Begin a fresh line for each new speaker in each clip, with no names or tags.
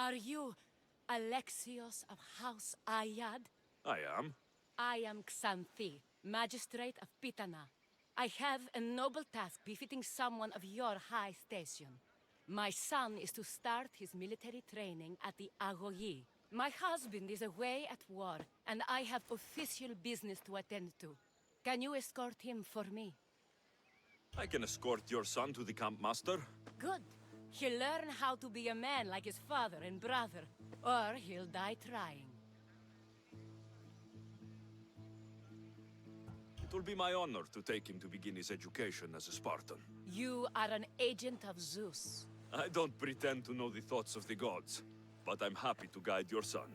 Are you Alexios of House Ayad?
I am.
I am Xanthi, Magistrate of Pitana. I have a noble task befitting someone of your high station. My son is to start his military training at the Agogi. My husband is away at war, and I have official business to attend to. Can you escort him for me?
I can escort your son to the camp master.
Good. He'll learn how to be a man like his father and brother, or he'll die trying.
It will be my honor to take him to begin his education as a Spartan.
You are an agent of Zeus.
I don't pretend to know the thoughts of the gods, but I'm happy to guide your son.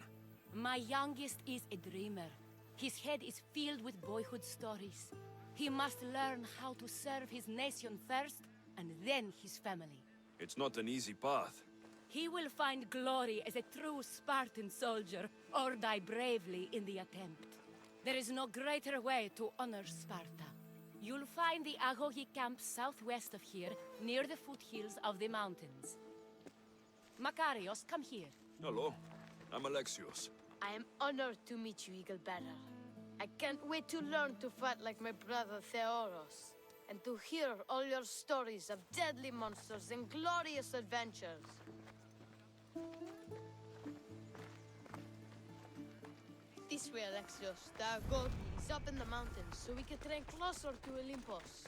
My youngest is a dreamer. His head is filled with boyhood stories. He must learn how to serve his nation first, and then his family.
It's not an easy path.
He will find glory as a true Spartan soldier, or die bravely in the attempt. There is no greater way to honor Sparta. You'll find the Agogi camp southwest of here, near the foothills of the mountains. Makarios, come here.
Hello, I'm Alexios.
I am honored to meet you, Eagle Bearer. I can't wait to learn to fight like my brother Theoros, and to hear all your stories of deadly monsters and glorious adventures. This way, Alexios. The Agogi is up in the mountains, so we can train closer to Olympus.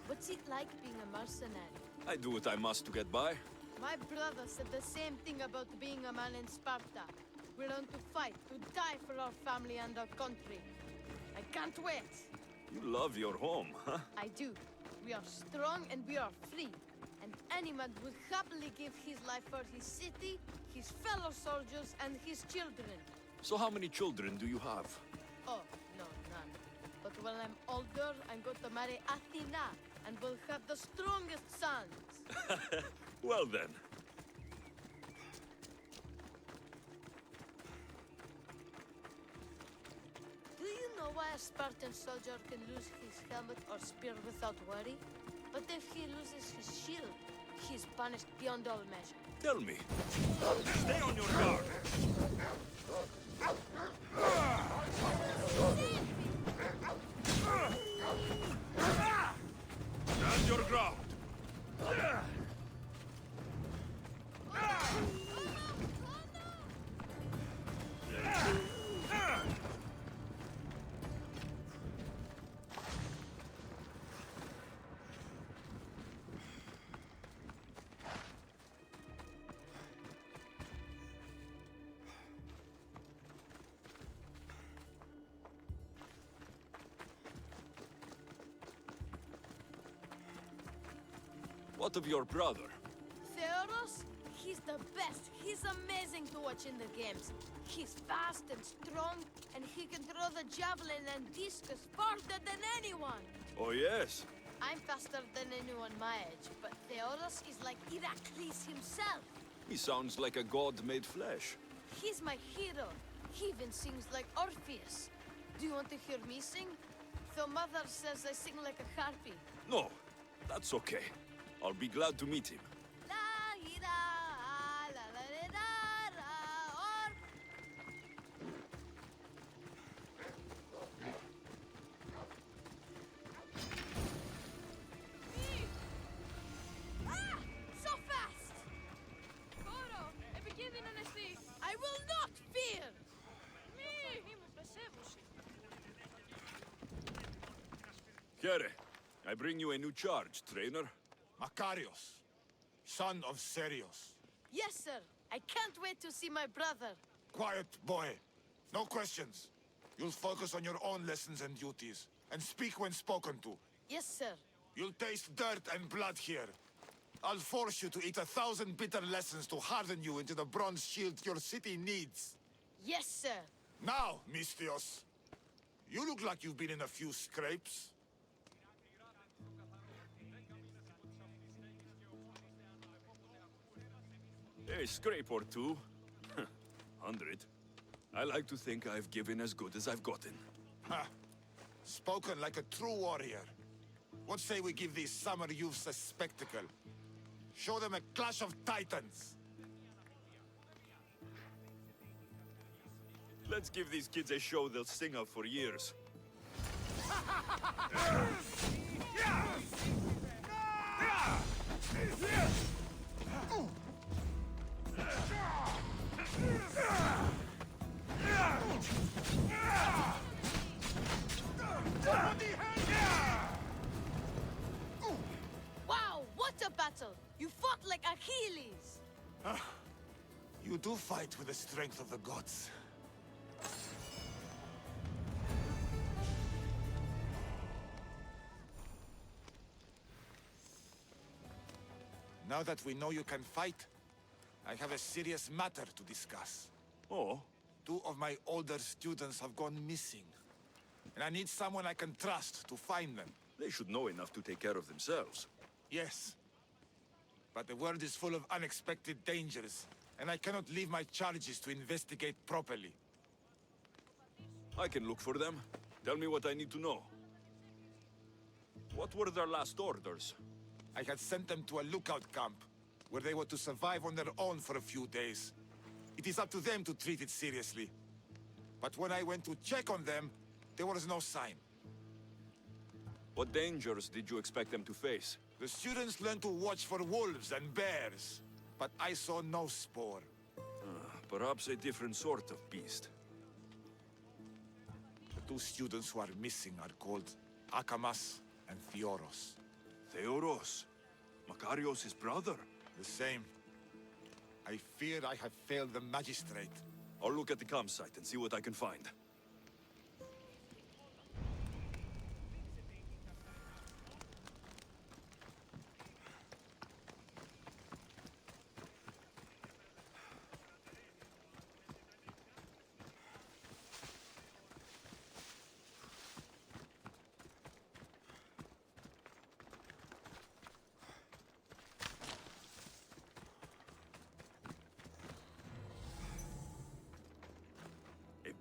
What's it like being a mercenary?
I do what I must to get by.
My brother said the same thing about being a man in Sparta. We learn to fight, to die for our family and our country. I can't wait.
You love your home, huh?
I do. We are strong and we are free. And any man would happily give his life for his city, his fellow soldiers, and his children.
So how many children do you have?
Oh, no, none. But when I'm older, I'm going to marry Athena, and we'll have the strongest sons.
Well then.
Do you know why a Spartan soldier can lose his helmet or spear without worry? But if he loses his shield, he's punished beyond all measure.
Tell me. Stay on your guard! Stand your ground! What of your brother?
Theodos? He's the best. He's amazing to watch in the games. He's fast and strong, and he can throw the javelin and discus farther than anyone.
Oh yes?
I'm faster than anyone my age, but Theodos is like Heracles himself.
He sounds like a god made flesh.
He's my hero. He even sings like Orpheus. Do you want to hear me sing? Though Mother says I sing like a harpy.
No, that's okay. I'll be glad to meet him.
La ira, la la la la, or. Ah! So fast!
Χώρο! Επικίνδυνο νεστή!
I will not fear!
Μη μου πεσέβουση!
Here, I bring you a new charge, trainer.
Makarios, son of Serios.
Yes, sir. I can't wait to see my brother.
Quiet, boy. No questions. You'll focus on your own lessons and duties, and speak when spoken to.
Yes, sir.
You'll taste dirt and blood here. I'll force you to eat 1,000 bitter lessons to harden you into the bronze shield your city needs.
Yes, sir.
Now, Mistios, you look like you've been in a few scrapes.
A scrape or two. 100. I like to think I've given as good as I've gotten.
Ha! Spoken like a true warrior. What say we give these summer youths a spectacle? Show them a clash of titans.
Let's give these kids a show they'll sing of for years.
Wow, what a battle! You fought like Achilles!
You do fight with the strength of the gods. Now that we know you can fight, I have a serious matter to discuss.
Oh,
Two of my older students have gone missing. And I need someone I can trust to find them.
they should know enough to take care of themselves.
Yes. But the world is full of unexpected dangers, and I cannot leave my charges to investigate properly.
I can look for them. Tell me what I need to know. What were their last orders?
I had sent them to a lookout camp, where they were to survive on their own for a few days. It is up to them to treat it seriously. But when I went to check on them, there was no sign.
What dangers did you expect them to face?
The students learned to watch for wolves and bears, but I saw no spoor.
Perhaps a different sort of beast.
The two students who are missing are called Akamas and Theoros.
Theoros? Makarios' brother?
The same. I fear I have failed the magistrate.
I'll look at the campsite and see what I can find.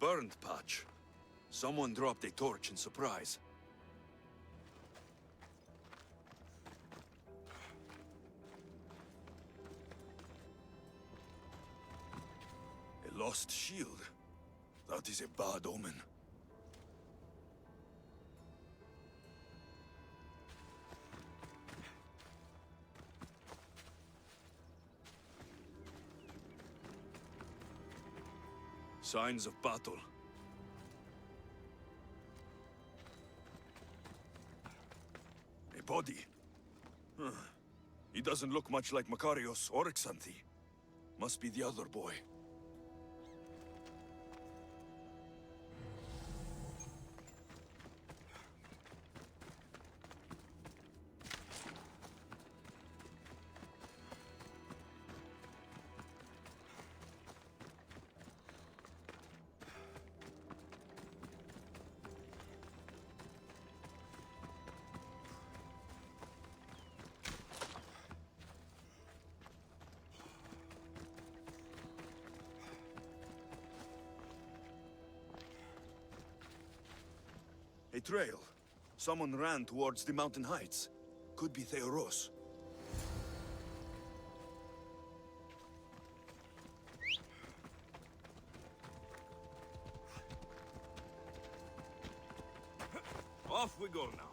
Burned patch. Someone dropped a torch in surprise. A lost shield. That is a bad omen. Signs of battle. A body. He doesn't look much like Makarios or Xanthi. Must be the other boy. A trail. Someone ran towards the mountain heights. Could be Theoros. Off we go now.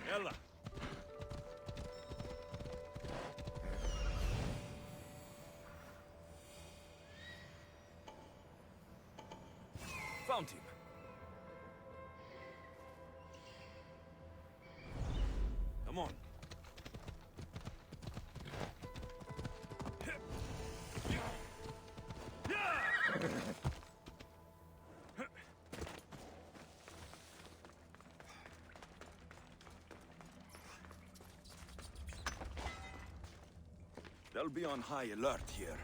Ella. Found him. Come on. They'll be on high alert here.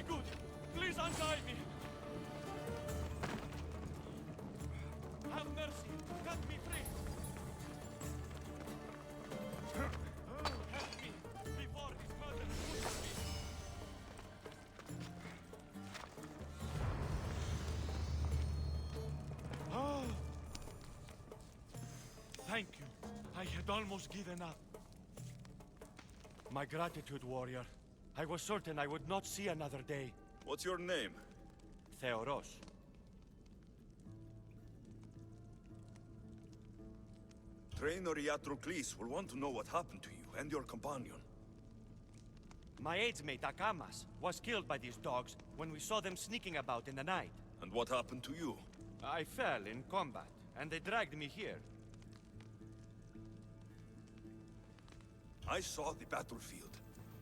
good. Please untie me. Have mercy. Cut me free. Help me before his mother pushes me. Ah. Thank you. I had almost given up. My gratitude, warrior. I was certain I would not see another day.
What's your name?
Theoros.
Trainer Iatrocles will want to know what happened to you and your companion.
My aides-mate Akamas was killed by these dogs when we saw them sneaking about in the night.
And what happened to you?
I fell in combat, and they dragged me here.
I saw the battlefield.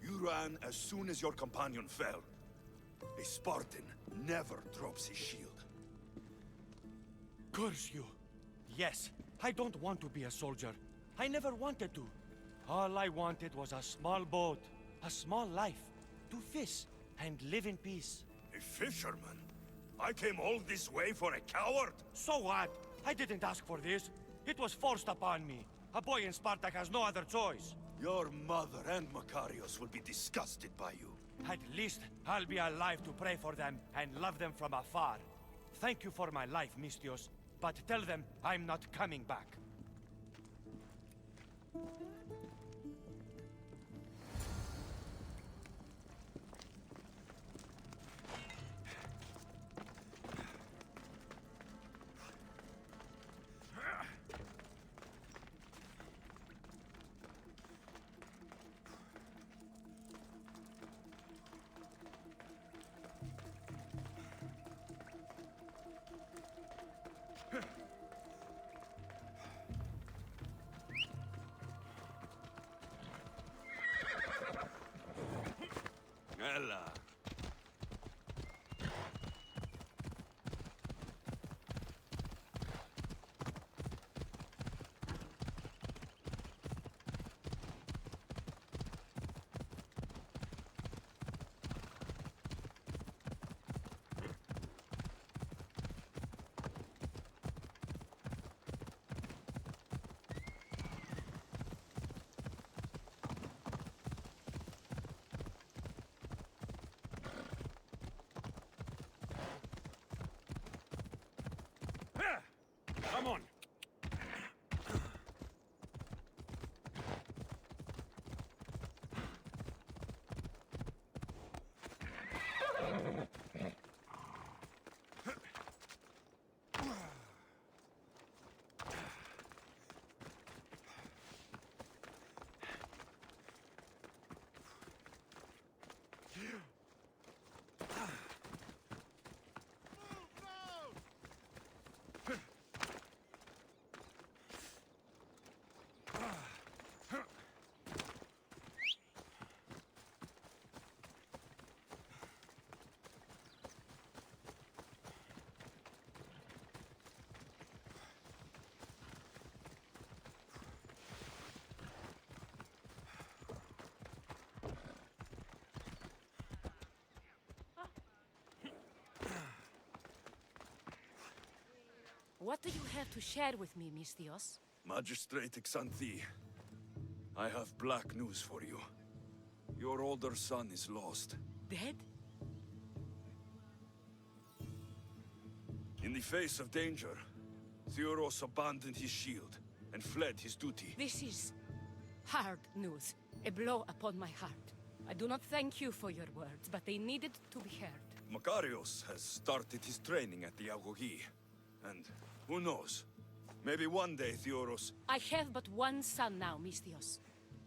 You ran as soon as your companion fell. A Spartan never drops his shield.
Curse you! Yes, I don't want to be a soldier. I never wanted to. All I wanted was a small boat, a small life, to fish and live in peace.
A fisherman? I came all this way for a coward?
So what? I didn't ask for this. It was forced upon me. A boy in Sparta has no other choice.
Your mother and Makarios will be disgusted by you.
At least I'll be alive to pray for them and love them from afar. Thank you for my life, Mistios, but tell them I'm not coming back.
Ella.
Come on!
What do you have to share with me, Mistios?
Magistrate Xanthi, I have black news for you. Your older son is lost.
Dead?
In the face of danger, Theoros abandoned his shield and fled his duty.
This is hard news. A blow upon my heart. I do not thank you for your words, but they needed to be heard.
Makarios has started his training at the Agogi. And who knows? Maybe one day Theoros...
I have but one son now, Mistios.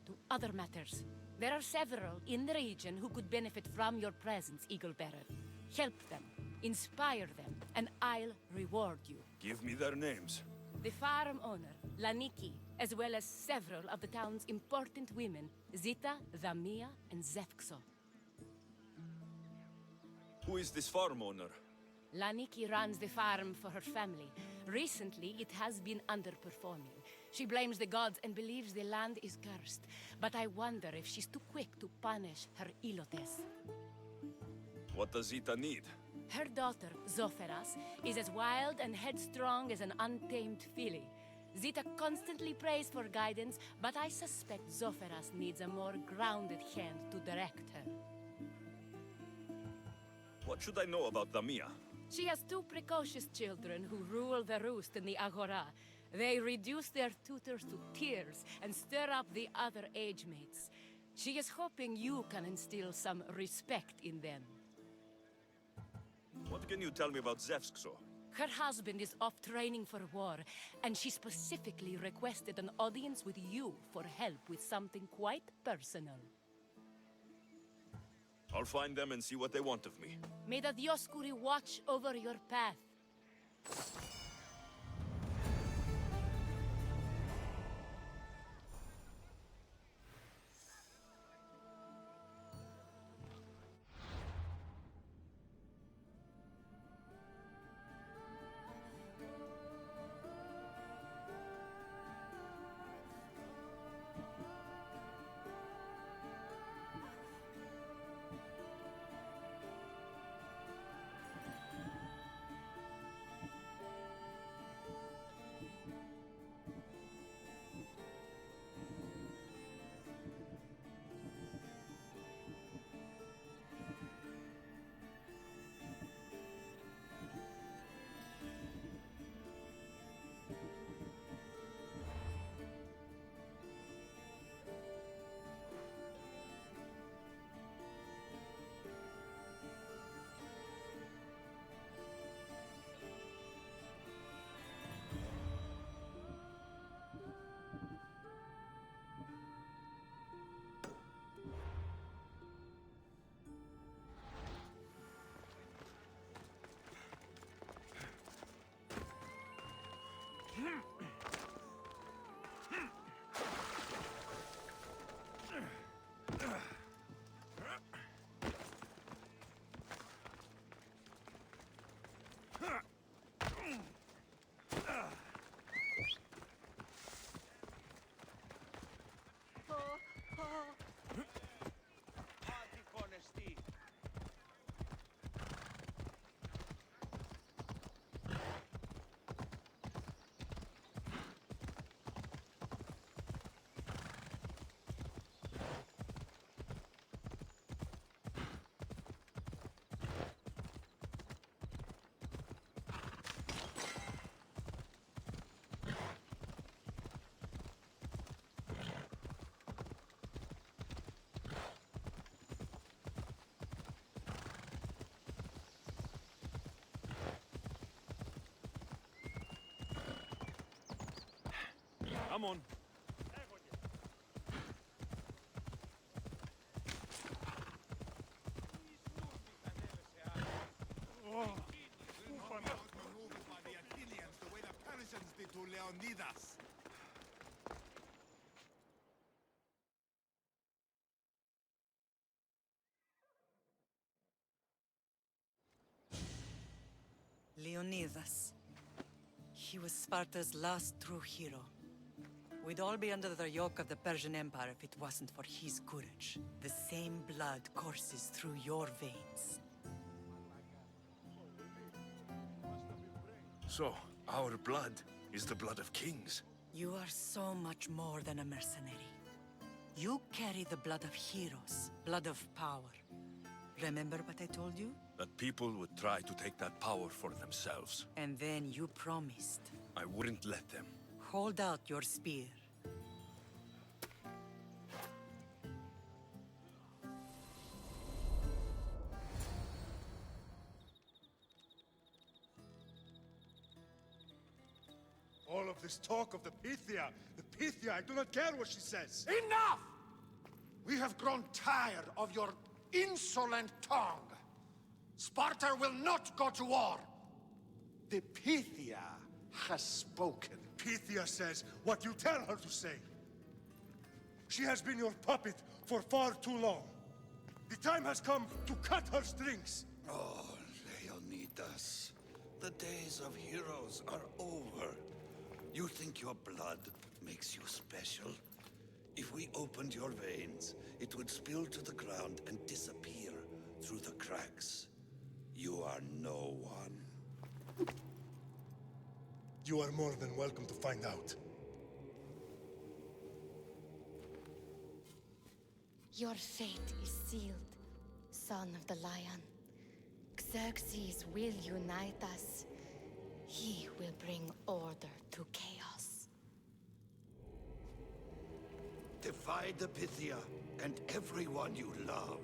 To other matters. There are several in the region who could benefit from your presence, Eagle Bearer. Help them, inspire them, and I'll reward you.
Give me their names.
The farm owner, Laniki, as well as several of the town's important women, Zita, Dhamia, and Zefxo.
Who is this farm owner?
Laniki runs the farm for her family. Recently, it has been underperforming. She blames the gods and believes the land is cursed. But I wonder if she's too quick to punish her ilotes.
What does Zita need?
Her daughter, Zoferas, is as wild and headstrong as an untamed filly. Zita constantly prays for guidance, but I suspect Zoferas needs a more grounded hand to direct her.
What should I know about Damia?
She has two precocious children who rule the roost in the Agora. They reduce their tutors to tears and stir up the other age mates. She is hoping you can instill some respect in them.
What can you tell me about Zevskso?
Her husband is off training for war, and she specifically requested an audience with you for help with something quite personal.
I'll find them and see what they want of me.
May the Dioscuri watch over your path.
Come on.
Maneuvered by the Athenians the way the Persians did to Leonidas.
Leonidas. He was Sparta's last true hero. We'd all be under the yoke of the Persian Empire if it wasn't for his courage. The same blood courses through your veins.
So, our blood is the blood of kings.
You are so much more than a mercenary. You carry the blood of heroes, blood of power. Remember what I told you?
That people would try to take that power for themselves.
And then you promised.
I wouldn't let them.
Hold out your spear.
All of this talk of the Pythia, I do not care what she says.
Enough! We have grown tired of your insolent tongue. Sparta will not go to war. The Pythia has spoken.
Pythia says what you tell her to say. She has been your puppet for far too long. The time has come to cut her strings.
Oh, Leonidas, the days of heroes are over. You think your blood makes you special? If we opened your veins, it would spill to the ground and disappear through the cracks. You are no one.
You are more than welcome to find out.
Your fate is sealed, son of the lion. Xerxes will unite us. He will bring order to chaos.
Divide the Pythia and everyone you love.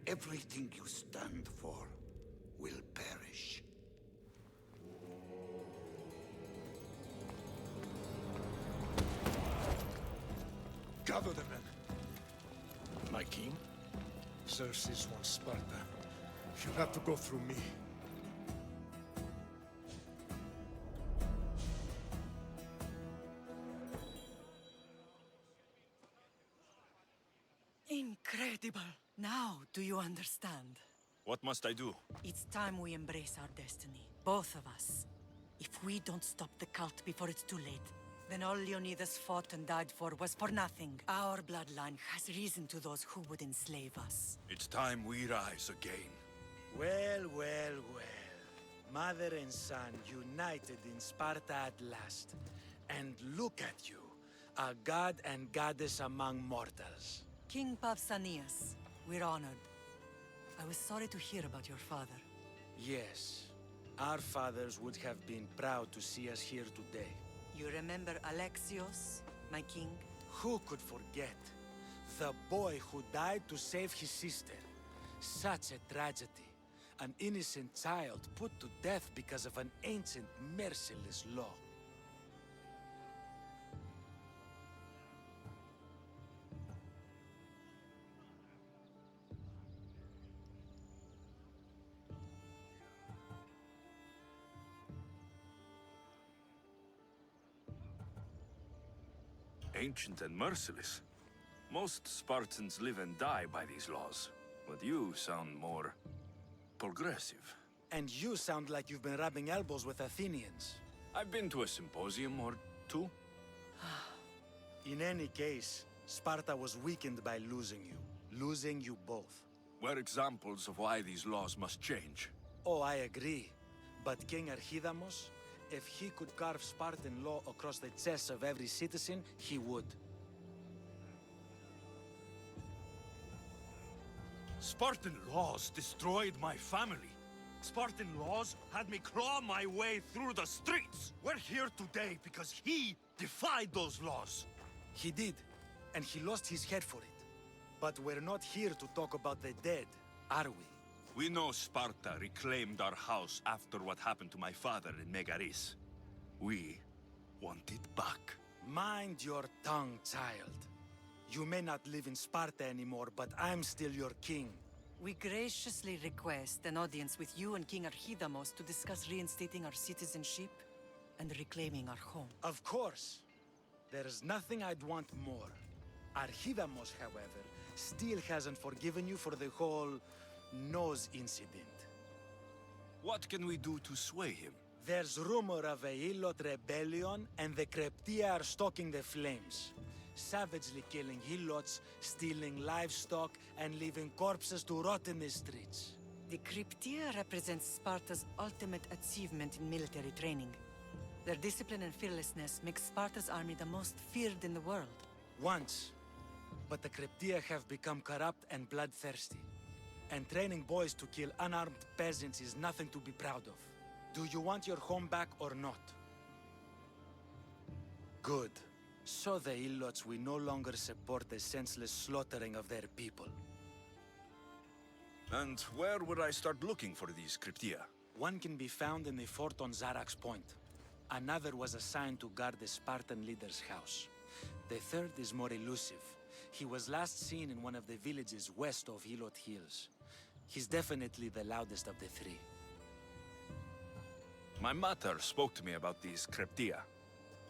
Everything you stand for will perish.
Gather the men. My king? Xerxes wants Sparta. You'll have to go through me.
Incredible! Now, do you understand?
What must I do?
It's time we embrace our destiny, both of us. If we don't stop the cult before it's too late, then all Leonidas fought and died for was for nothing. Our bloodline has risen to those who would enslave us.
It's time we rise again.
Well, well, well. Mother and son united in Sparta at last. And look at you, a god and goddess among mortals.
King Pausanias, we're honored. I was sorry to hear about your father.
Yes, our fathers would have been proud to see us here today.
You remember Alexios, my king?
Who could forget? The boy who died to save his sister. Such a tragedy. An innocent child put to death because of an ancient, merciless law.
Ancient and merciless. Most Spartans live and die by these laws, but you sound more progressive.
And you sound like you've been rubbing elbows with Athenians.
I've been to a symposium or two.
In any case, Sparta was weakened by losing you both.
We're examples of why these laws must change.
Oh, I agree. But King Archidamos, if he could carve Spartan law across the chests of every citizen, he would.
Spartan laws destroyed my family. Spartan laws had me claw my way through the streets. We're here today because he defied those laws.
He did, and he lost his head for it. But we're not here to talk about the dead, are we?
We know Sparta reclaimed our house after what happened to my father in Megaris. We want it back.
Mind your tongue, child. You may not live in Sparta anymore, but I'm still your king.
We graciously request an audience with you and King Archidamos to discuss reinstating our citizenship and reclaiming our home.
Of course. There's nothing I'd want more. Archidamos, however, still hasn't forgiven you for the whole nose incident.
What can we do to sway him?
There's rumor of a Hilot rebellion, and the Kryptia are stalking the flames. Savagely killing Hilots, stealing livestock, and leaving corpses to rot in the streets.
The Kryptia represents Sparta's ultimate achievement in military training. Their discipline and fearlessness make Sparta's army the most feared in the world.
Once. But the Kryptia have become corrupt and bloodthirsty. And training boys to kill unarmed peasants is nothing to be proud of. Do you want your home back or not? Good. So the Ilots will no longer support the senseless slaughtering of their people.
And where would I start looking for these Kryptia?
One can be found in the fort on Zarak's Point. Another was assigned to guard the Spartan leader's house. The third is more elusive. He was last seen in one of the villages west of Hilot Hills. He's definitely the loudest of the three.
My mother spoke to me about these Kryptia.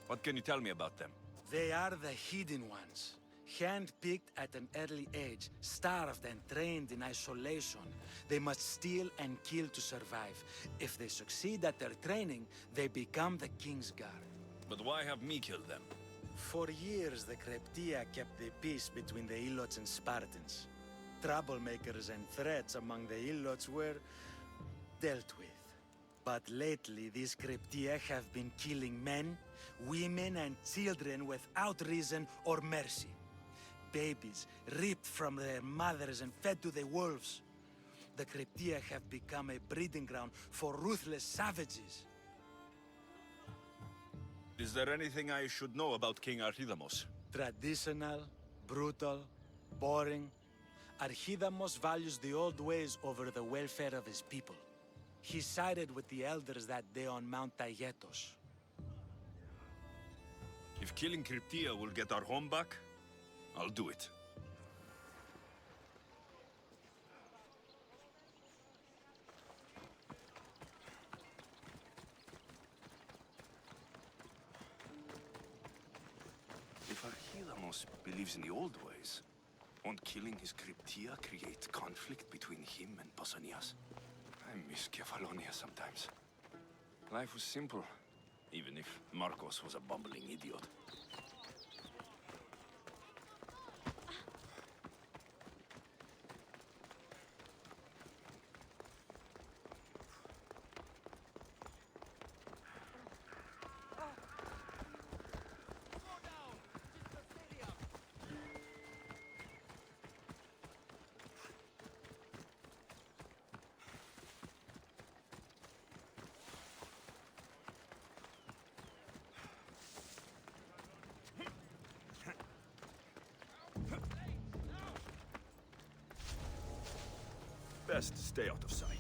What can you tell me about them?
They are the hidden ones. Hand-picked at an early age, starved and trained in isolation. They must steal and kill to survive. If they succeed at their training, they become the King's Guard.
But why have me killed them?
For years, the Kryptia kept the peace between the Ilots and Spartans. Troublemakers and threats among the Ilots were dealt with. But lately, these Cryptia have been killing men, women, and children without reason or mercy. Babies ripped from their mothers and fed to the wolves. The Cryptia have become a breeding ground for ruthless savages.
Is there anything I should know about King Archidamos?
Traditional, brutal, boring. Archidamos values the old ways over the welfare of his people. He sided with the elders that day on Mount Taygetos.
If killing Cryptia will get our home back, I'll do it. If Archidamos believes in the old ways, won't killing his Cryptia create conflict between him and Pausanias? I miss Kefalonia sometimes. Life was simple, even if Marcos was a bumbling idiot. Best stay out of sight.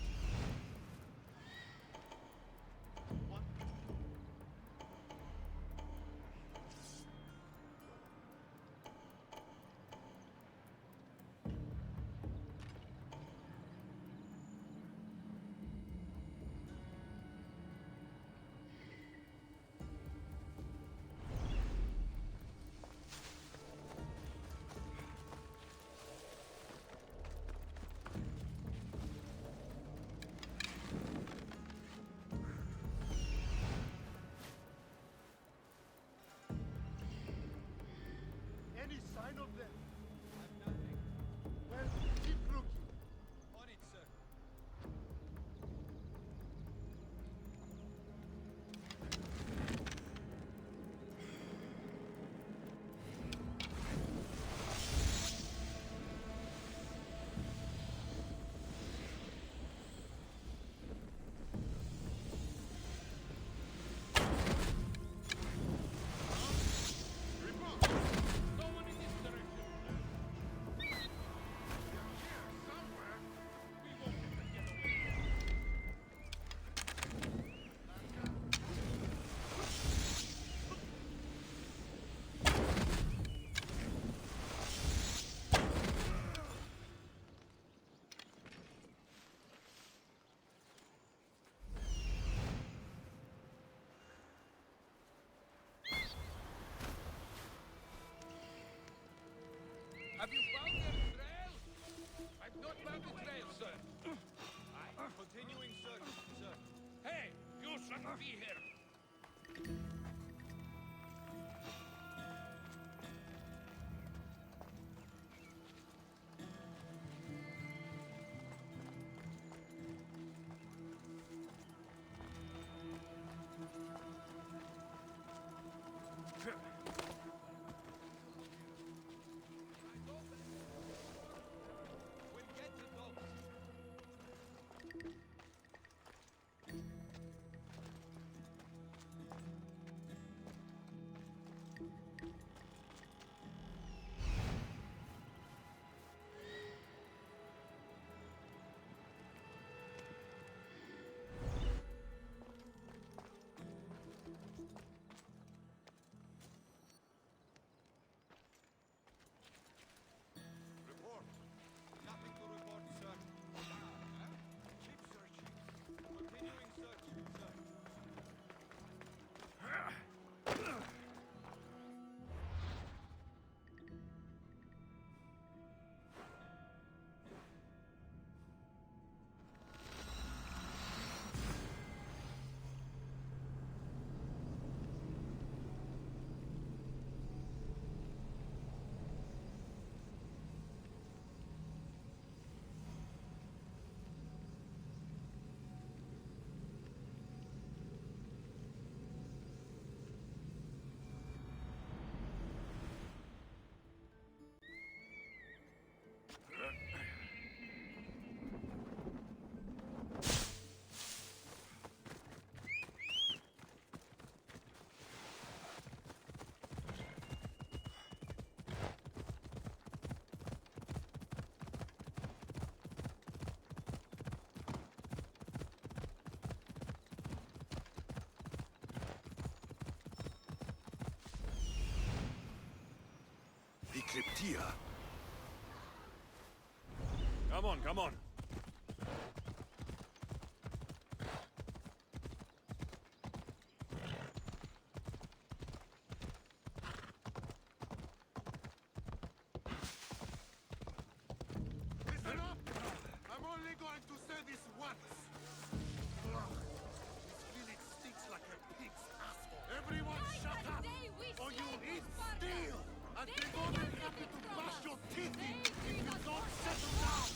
Any sign of them? Nothing. Well, keep looking.
On it, sir.
Have you found their trail? I've not found the trail, sir. Aye, continuing search, sir. Hey, you shouldn't be here.
Cryptia.
Come on, come on.
Listen up! I'm only going to say this once. Ugh. This village stinks like a pig's asshole. Everyone shut up! Or you'll eat steel! And they're gonna be happy to bash your teeth in if you don't settle down!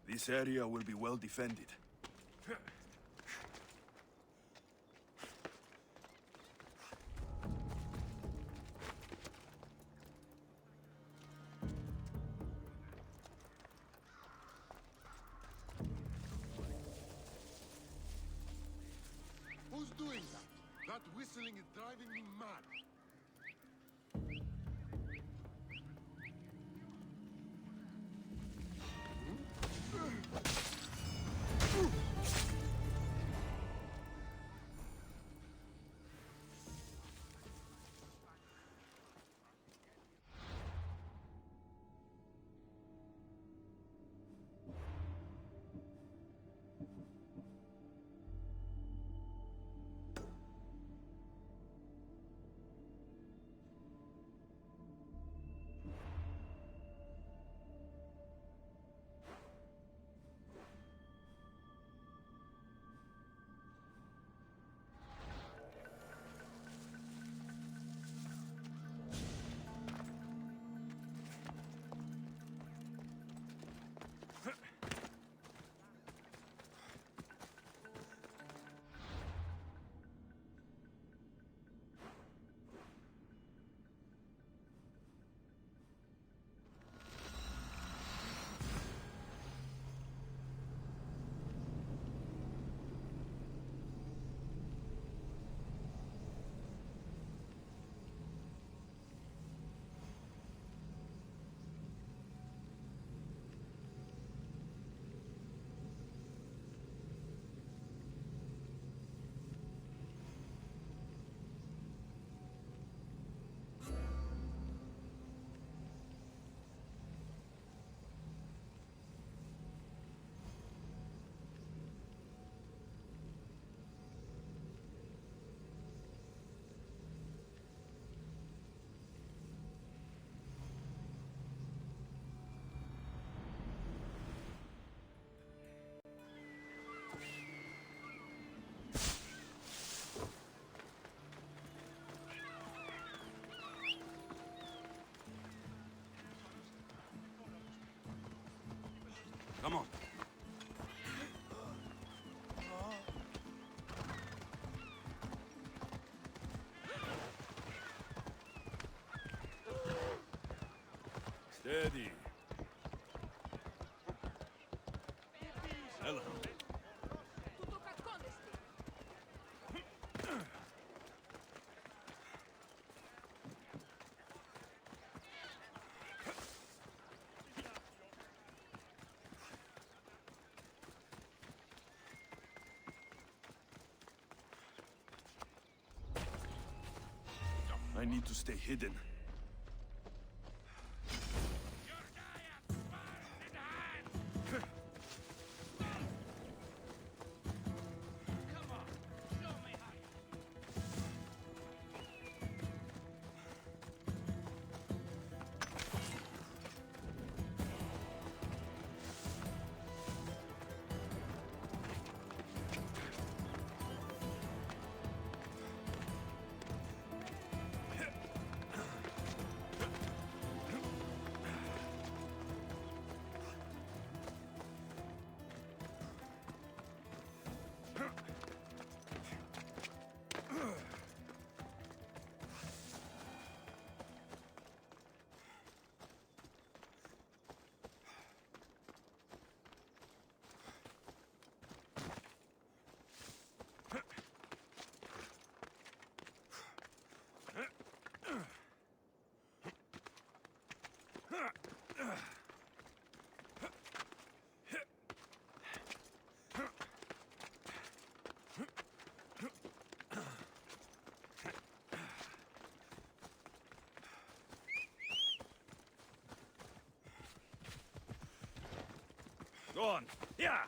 This area will be well defended.
Who's doing that? That whistling is driving me mad.
Come on. Steady. Hello.
Tu tocca nascondersi.
I need to stay hidden.
Go on. Yeah.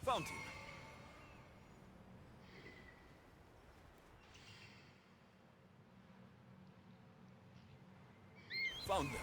Found him. Found them.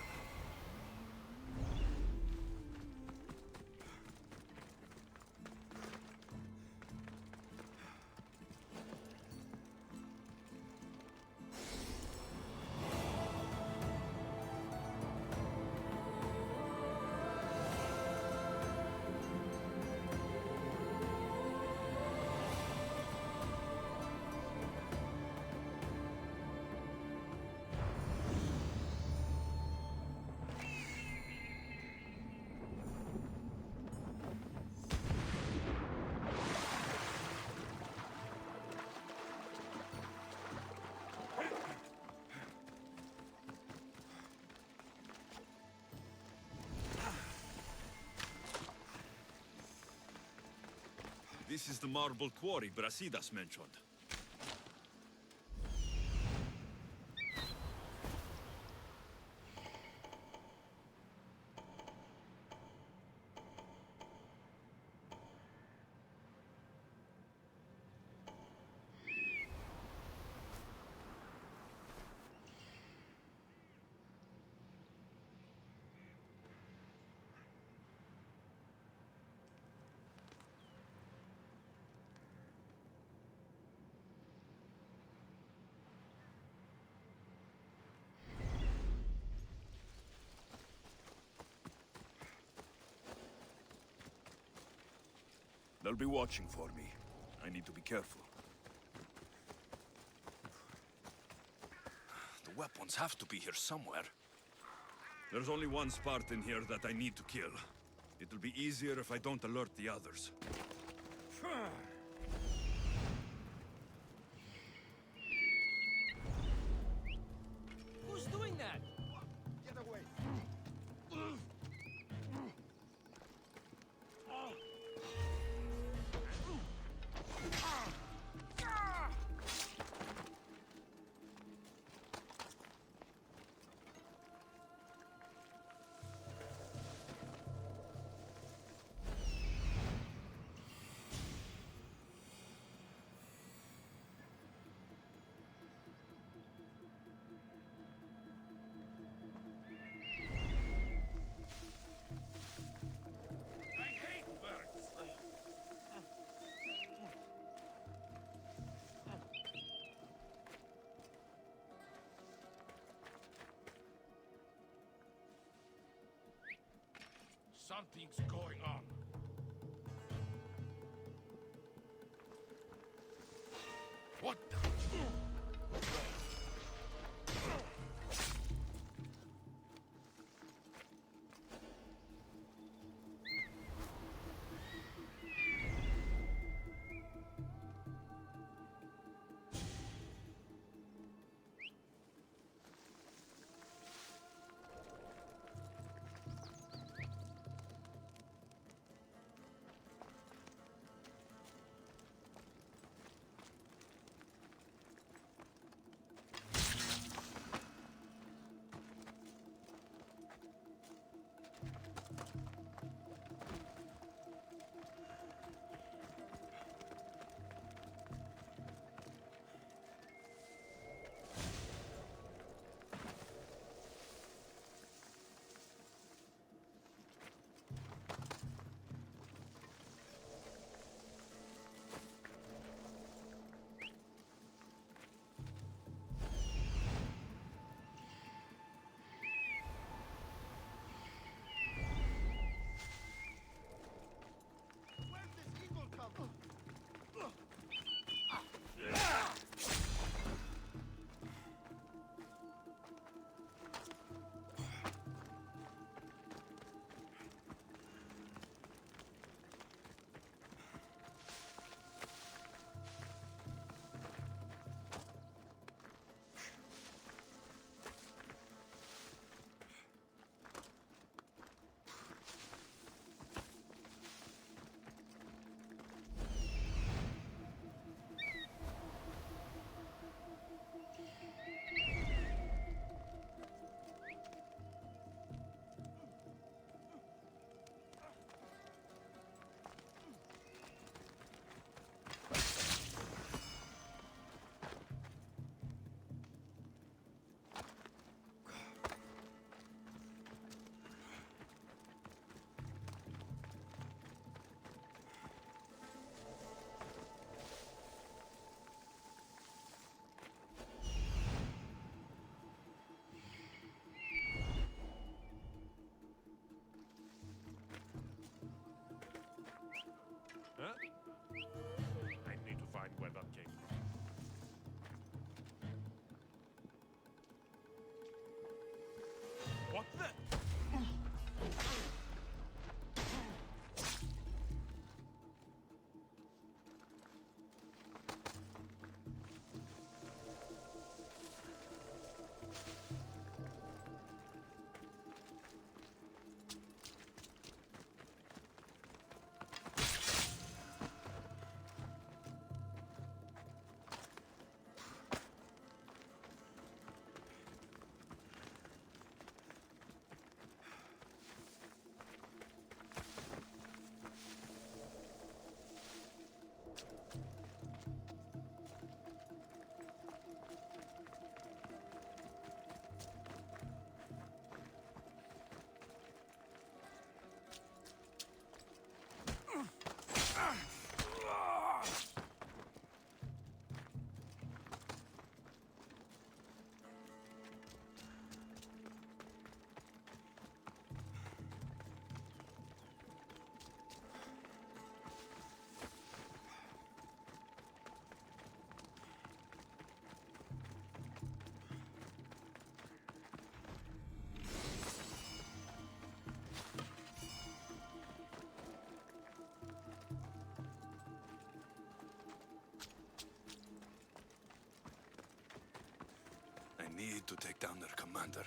This is the marble quarry Brasidas mentioned. They'll be watching for me. I need to be careful.
The weapons have to be here somewhere.
There's only one Spartan here that I need to kill. It'll be easier if I don't alert the others.
Who's doing that?
Get away!
Something's going on. What the?
to take down their commander.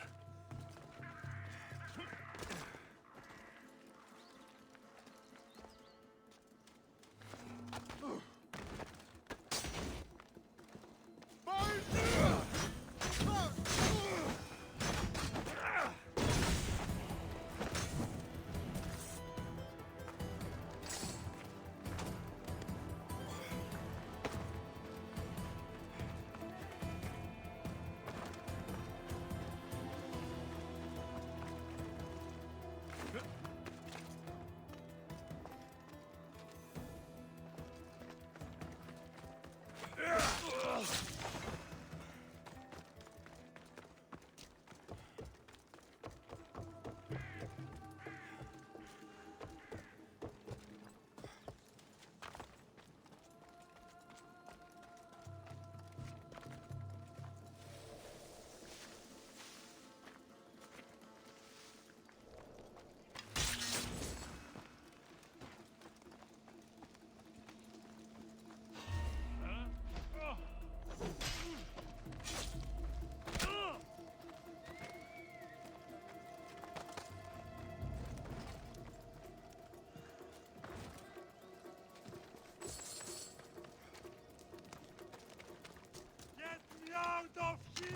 Out of here!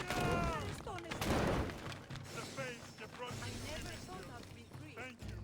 The face you brought me. I never thought I'd be free. Thank you.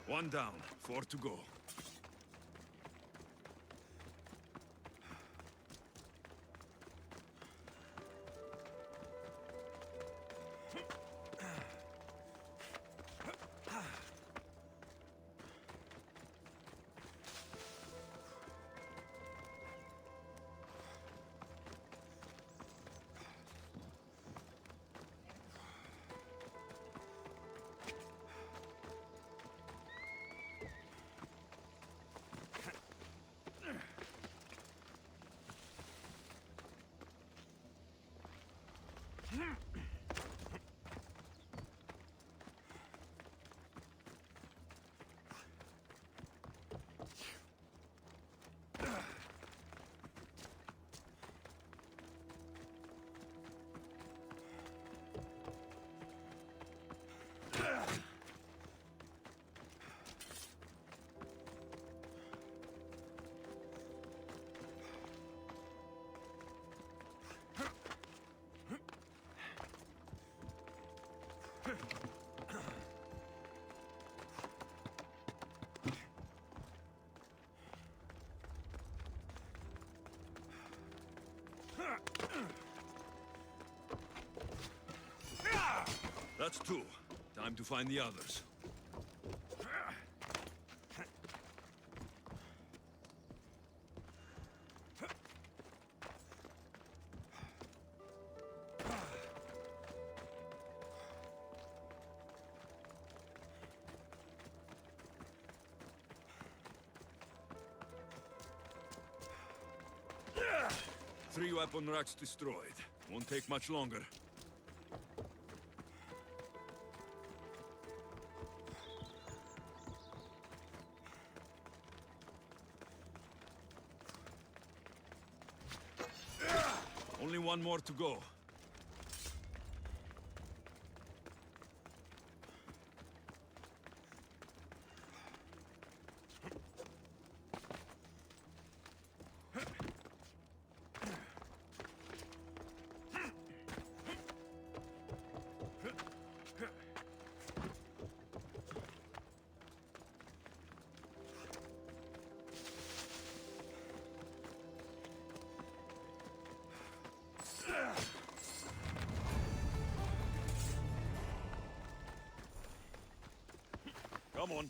One down, 4 to go. That's two. Time to find the others. Three weapon racks destroyed. Won't take much longer. Only one more to go. Come on.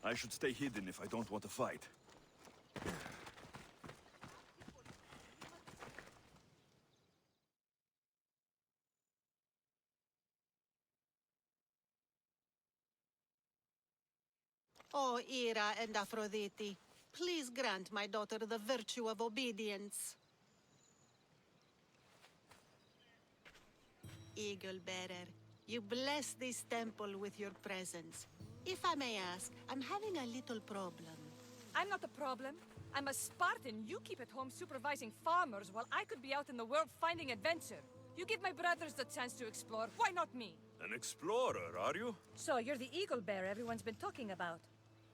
I should stay hidden if I don't want to fight.
O Ira and Aphrodite, please grant my daughter the virtue of obedience. Eagle Bearer, you bless this temple with your presence. If I may ask, I'm having a little problem.
I'm not the problem. I'm a Spartan. You keep at home supervising farmers while I could be out in the world finding adventure. You give my brothers the chance to explore. Why not me?
An explorer, are you?
So you're the eagle bearer everyone's been talking about.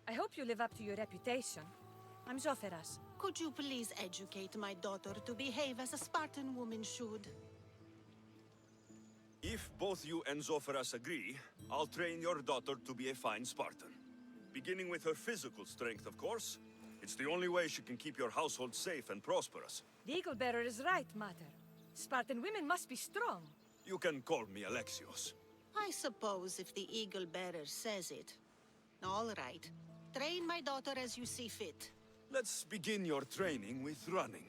I hope you live up to your reputation. I'm Zoferas.
Could you please educate my daughter to behave as a Spartan woman should?
If both you and Zoferas agree, I'll train your daughter to be a fine Spartan. Beginning with her physical strength, of course. It's the only way she can keep your household safe and prosperous.
The eagle bearer is right, Mater. Spartan women must be strong.
You can call me Alexios.
I suppose if the Eagle Bearer says it. All right. Train my daughter as you see fit.
Let's begin your training with running.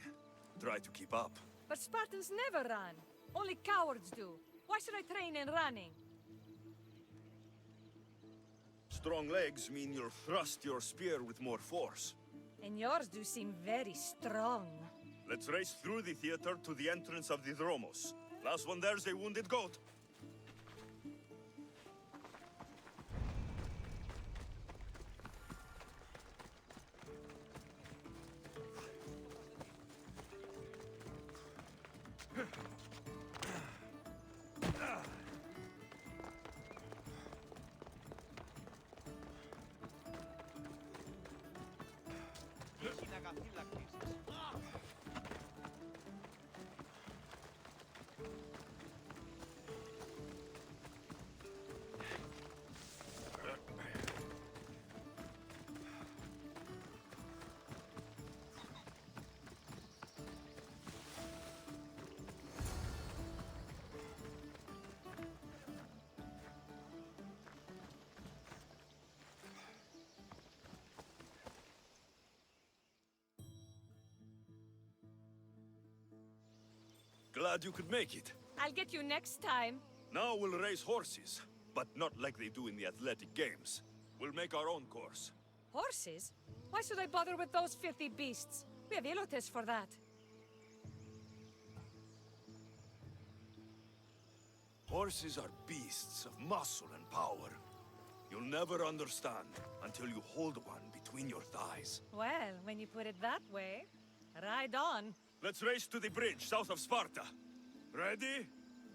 Try to keep up.
But Spartans never run. Only cowards do. Why should I train in running?
Strong legs mean you'll thrust your spear with more force.
And yours do seem very strong.
Let's race through the theater to the entrance of the Dromos. Last one there's a wounded goat. Glad you could make it.
I'll get you next time.
Now we'll race horses, but not like they do in the athletic games. We'll make our own course.
Horses? Why should I bother with those filthy beasts? We have elotes for that.
Horses are beasts of muscle and power. You'll never understand until you hold one between your thighs.
Well, when you put it that way, ride on.
Let's race to the bridge south of Sparta. Ready?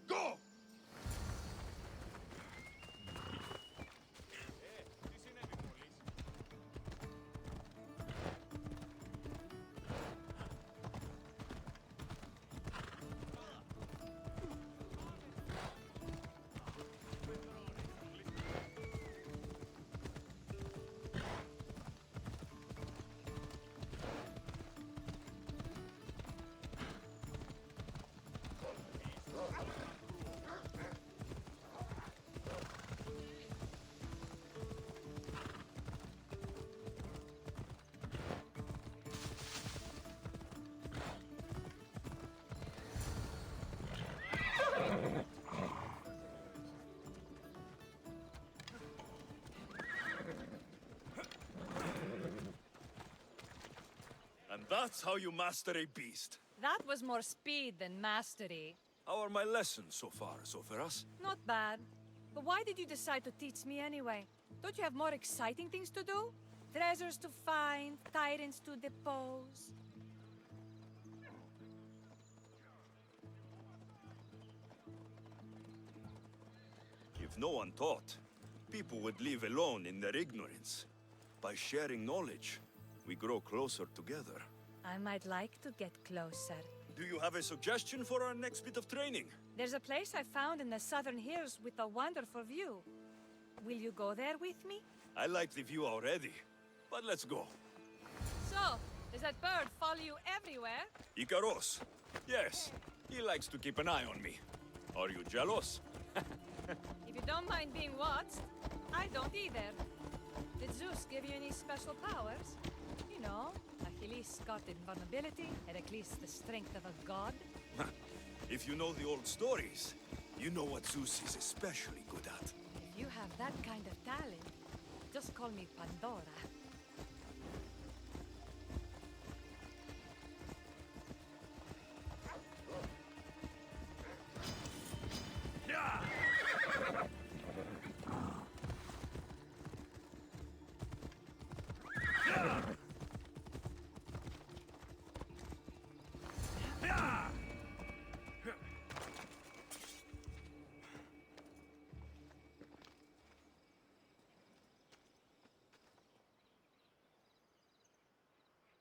Go! And that's how you master a beast.
That was more speed than mastery.
How are my lessons so far, Zoferas?
Not bad. But why did you decide to teach me anyway? Don't you have more exciting things to do? Treasures to find, tyrants to depose.
If no one taught, people would live alone in their ignorance. By sharing knowledge, we grow closer together.
I might like to get closer.
Do you have a suggestion for our next bit of training?
There's a place I found in the southern hills with a wonderful view. Will you go there with me?
I like the view already, but let's go.
So, does that bird follow you everywhere?
Icaros. Yes, he likes to keep an eye on me. Are you jealous?
If you don't mind being watched, I don't either. Did Zeus give you any special powers? You know, Achilles got invulnerability, Heracles the strength of a god.
If you know the old stories, you know what Zeus is especially good at.
If you have that kind of talent, just call me Pandora.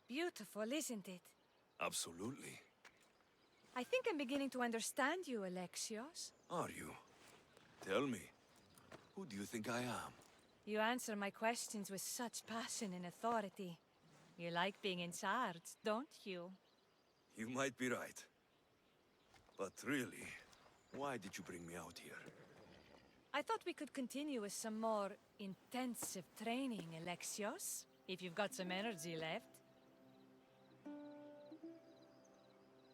Beautiful, isn't it?
Absolutely.
I think I'm beginning to understand you, Alexios.
Are you? Tell me, who do you think I am?
You answer my questions with such passion and authority. You like being in charge, don't you?
You might be right. But really, why did you bring me out here?
I thought we could continue with some more intensive training, Alexios. If you've got some energy left.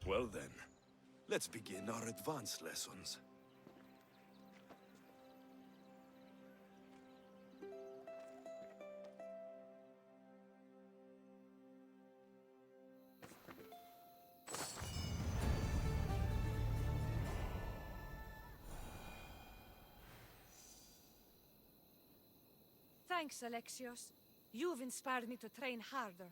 Well then, let's begin our advanced lessons.
Thanks, Alexios. You've inspired me to train harder.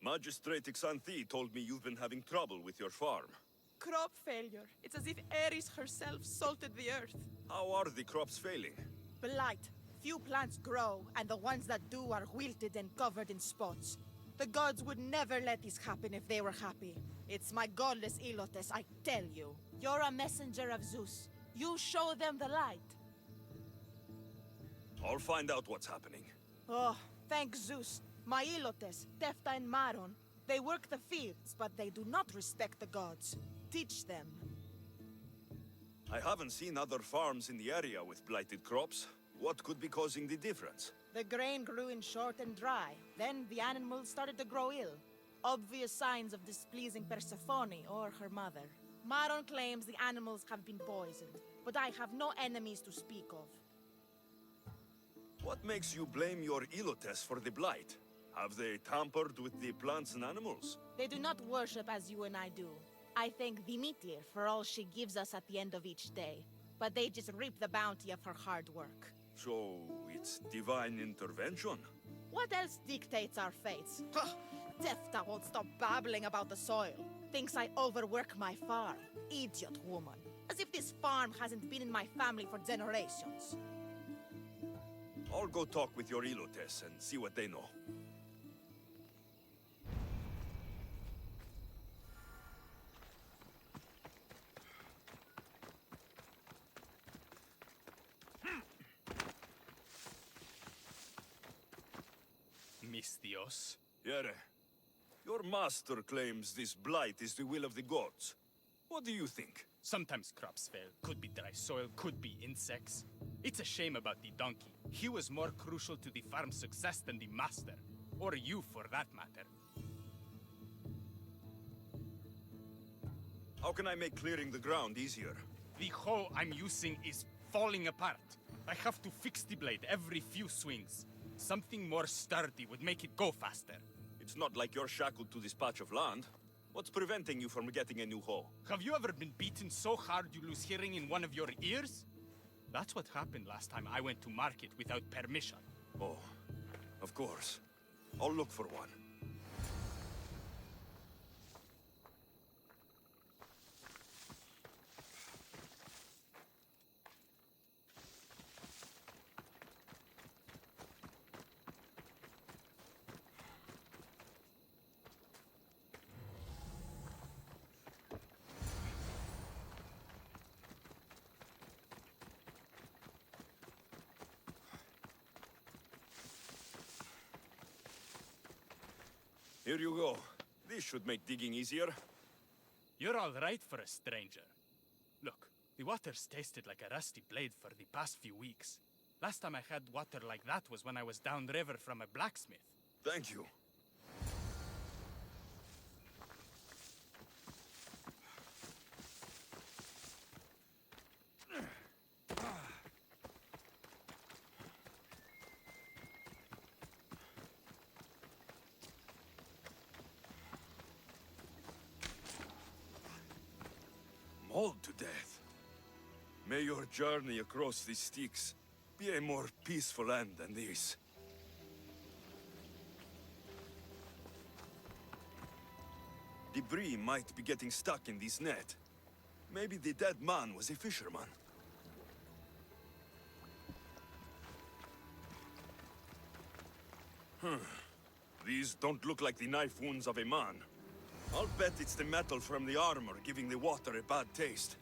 Magistrate Xanthi told me you've been having trouble with your farm.
Crop failure. It's as if Ares herself salted the earth.
How are the crops failing?
Blight. Few plants grow, and the ones that do are wilted and covered in spots. The gods would never let this happen if they were happy. It's my godless Ilotes, I tell you. You're a messenger of Zeus. You show them the light.
I'll find out what's happening.
Oh, thank Zeus. My Ilotes, Tefta and Maron, they work the fields, but they do not respect the gods. Teach them.
I haven't seen other farms in the area with blighted crops. What could be causing the difference?
The grain grew in short and dry. Then the animals started to grow ill. Obvious signs of displeasing Persephone or her mother. Maron claims the animals have been poisoned, but I have no enemies to speak of.
What makes you blame your Ilotes for the blight? Have they tampered with the plants and animals?
They do not worship as you and I do. I thank Dimitir for all she gives us at the end of each day, but they just reap the bounty of her hard work.
So, it's divine intervention?
What else dictates our fates? Tefta won't stop babbling about the soil. Thinks I overwork my farm. Idiot woman. As if this farm hasn't been in my family for generations.
I'll go talk with your Ilotes and see what they know.
Mistios.
Yere, your master claims this blight is the will of the gods. What do you think?
Sometimes crops fail. Could be dry soil, could be insects. It's a shame about the donkey. He was more crucial to the farm's success than the master. Or you, for that matter.
How can I make clearing the ground easier?
The hoe I'm using is falling apart. I have to fix the blade every few swings. Something more sturdy would make it go faster.
It's not like you're shackled to this patch of land. What's preventing you from getting a new hoe?
Have you ever been beaten so hard you lose hearing in one of your ears? That's what happened last time I went to market without permission.
Oh, of course. I'll look for one. Here you go. This should make digging easier.
You're all right for a stranger. Look, the water's tasted like a rusty blade for the past few weeks. Last time I had water like that was when I was downriver from a blacksmith.
Thank you. Mauled to death. May your journey across the Styx be a more peaceful end than this. Debris might be getting stuck in this net. Maybe the dead man was a fisherman. These don't look like the knife wounds of a man. I'll bet it's the metal from the armor giving the water a bad taste.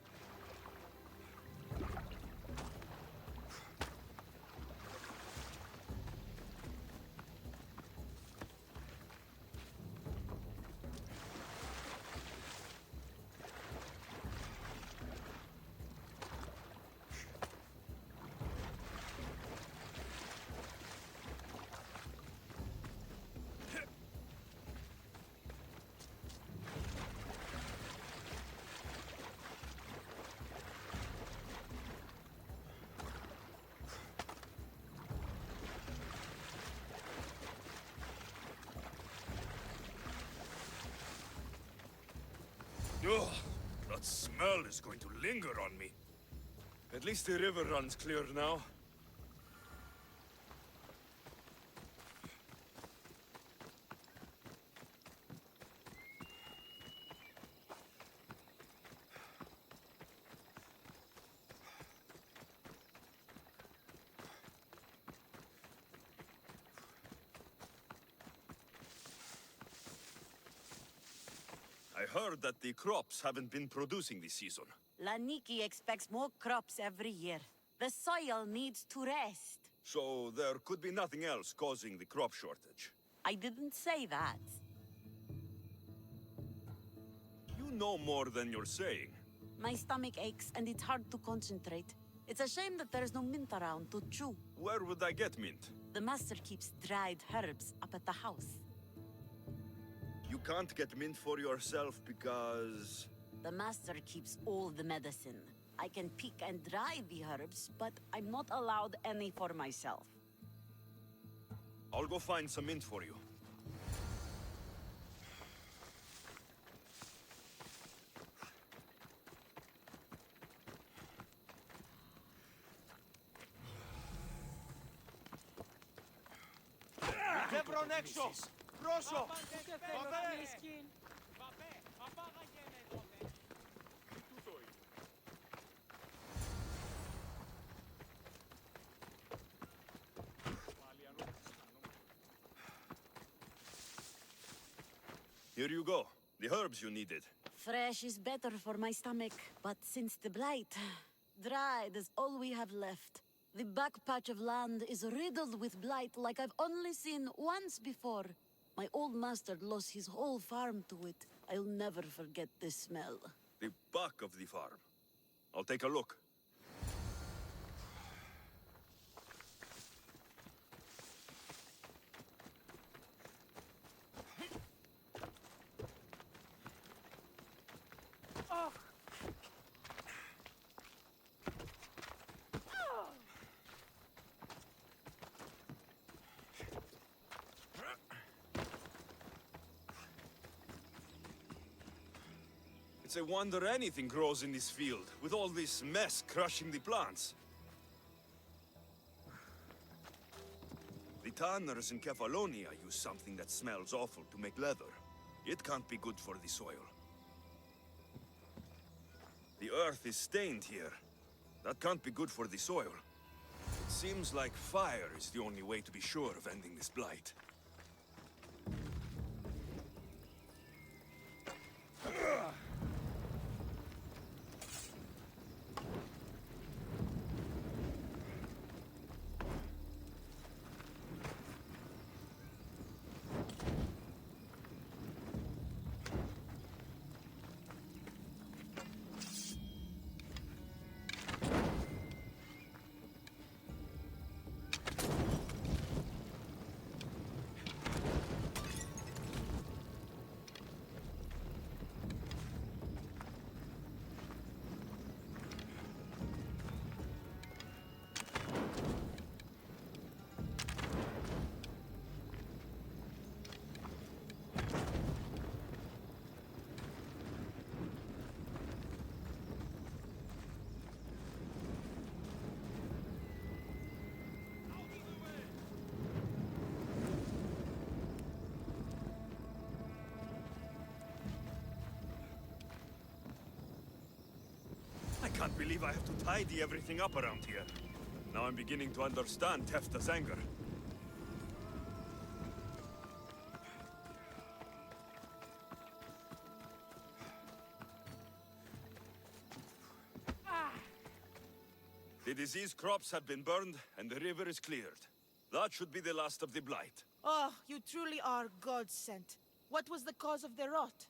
Ugh, that smell is going to linger on me. At least the river runs clear now. I heard that the crops haven't been producing this season.
Laniki expects more crops every year. The soil needs to rest.
So there could be nothing else causing the crop shortage.
I didn't say that.
You know more than you're saying.
My stomach aches and it's hard to concentrate. It's a shame that there's no mint around to chew.
Where would I get mint?
The master keeps dried herbs up at the house.
You can't get mint for yourself because...
The master keeps all the medicine. I can pick and dry the herbs, but I'm not allowed any for myself.
I'll go find some mint for you.
Δεν έξω! Πρόσω!
Here you go. The herbs you needed.
Fresh is better for my stomach, but since the blight, dried is all we have left. The back patch of land is riddled with blight like I've only seen once before. My old master lost his whole farm to it. I'll never forget this smell.
The back of the farm. I'll take a look. It's a wonder anything grows in this field, with all this mess crushing the plants. The tanners in Kefalonia use something that smells awful to make leather. It can't be good for the soil. The earth is stained here. That can't be good for the soil. It seems like fire is the only way to be sure of ending this blight. I can't believe I have to tidy everything up around here. Now I'm beginning to understand Tefta's anger. The disease crops have been burned, and the river is cleared. That should be the last of the blight.
Oh, you truly are God-sent. What was the cause of the rot?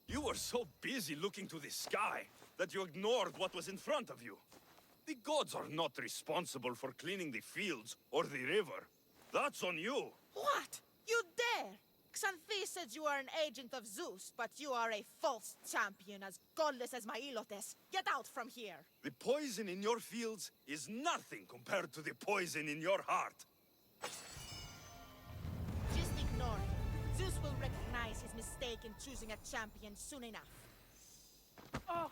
You were so busy looking to the sky that you ignored what was in front of you. The gods are not responsible for cleaning the fields or the river. That's on you.
What? You dare? Xanthi says you are an agent of Zeus, but you are a false champion as godless as my Ilotes. Get out from here!
The poison in your fields is nothing compared to the poison in your heart.
Just ignore him. Zeus will recognize his mistake in choosing a champion soon enough. Oh!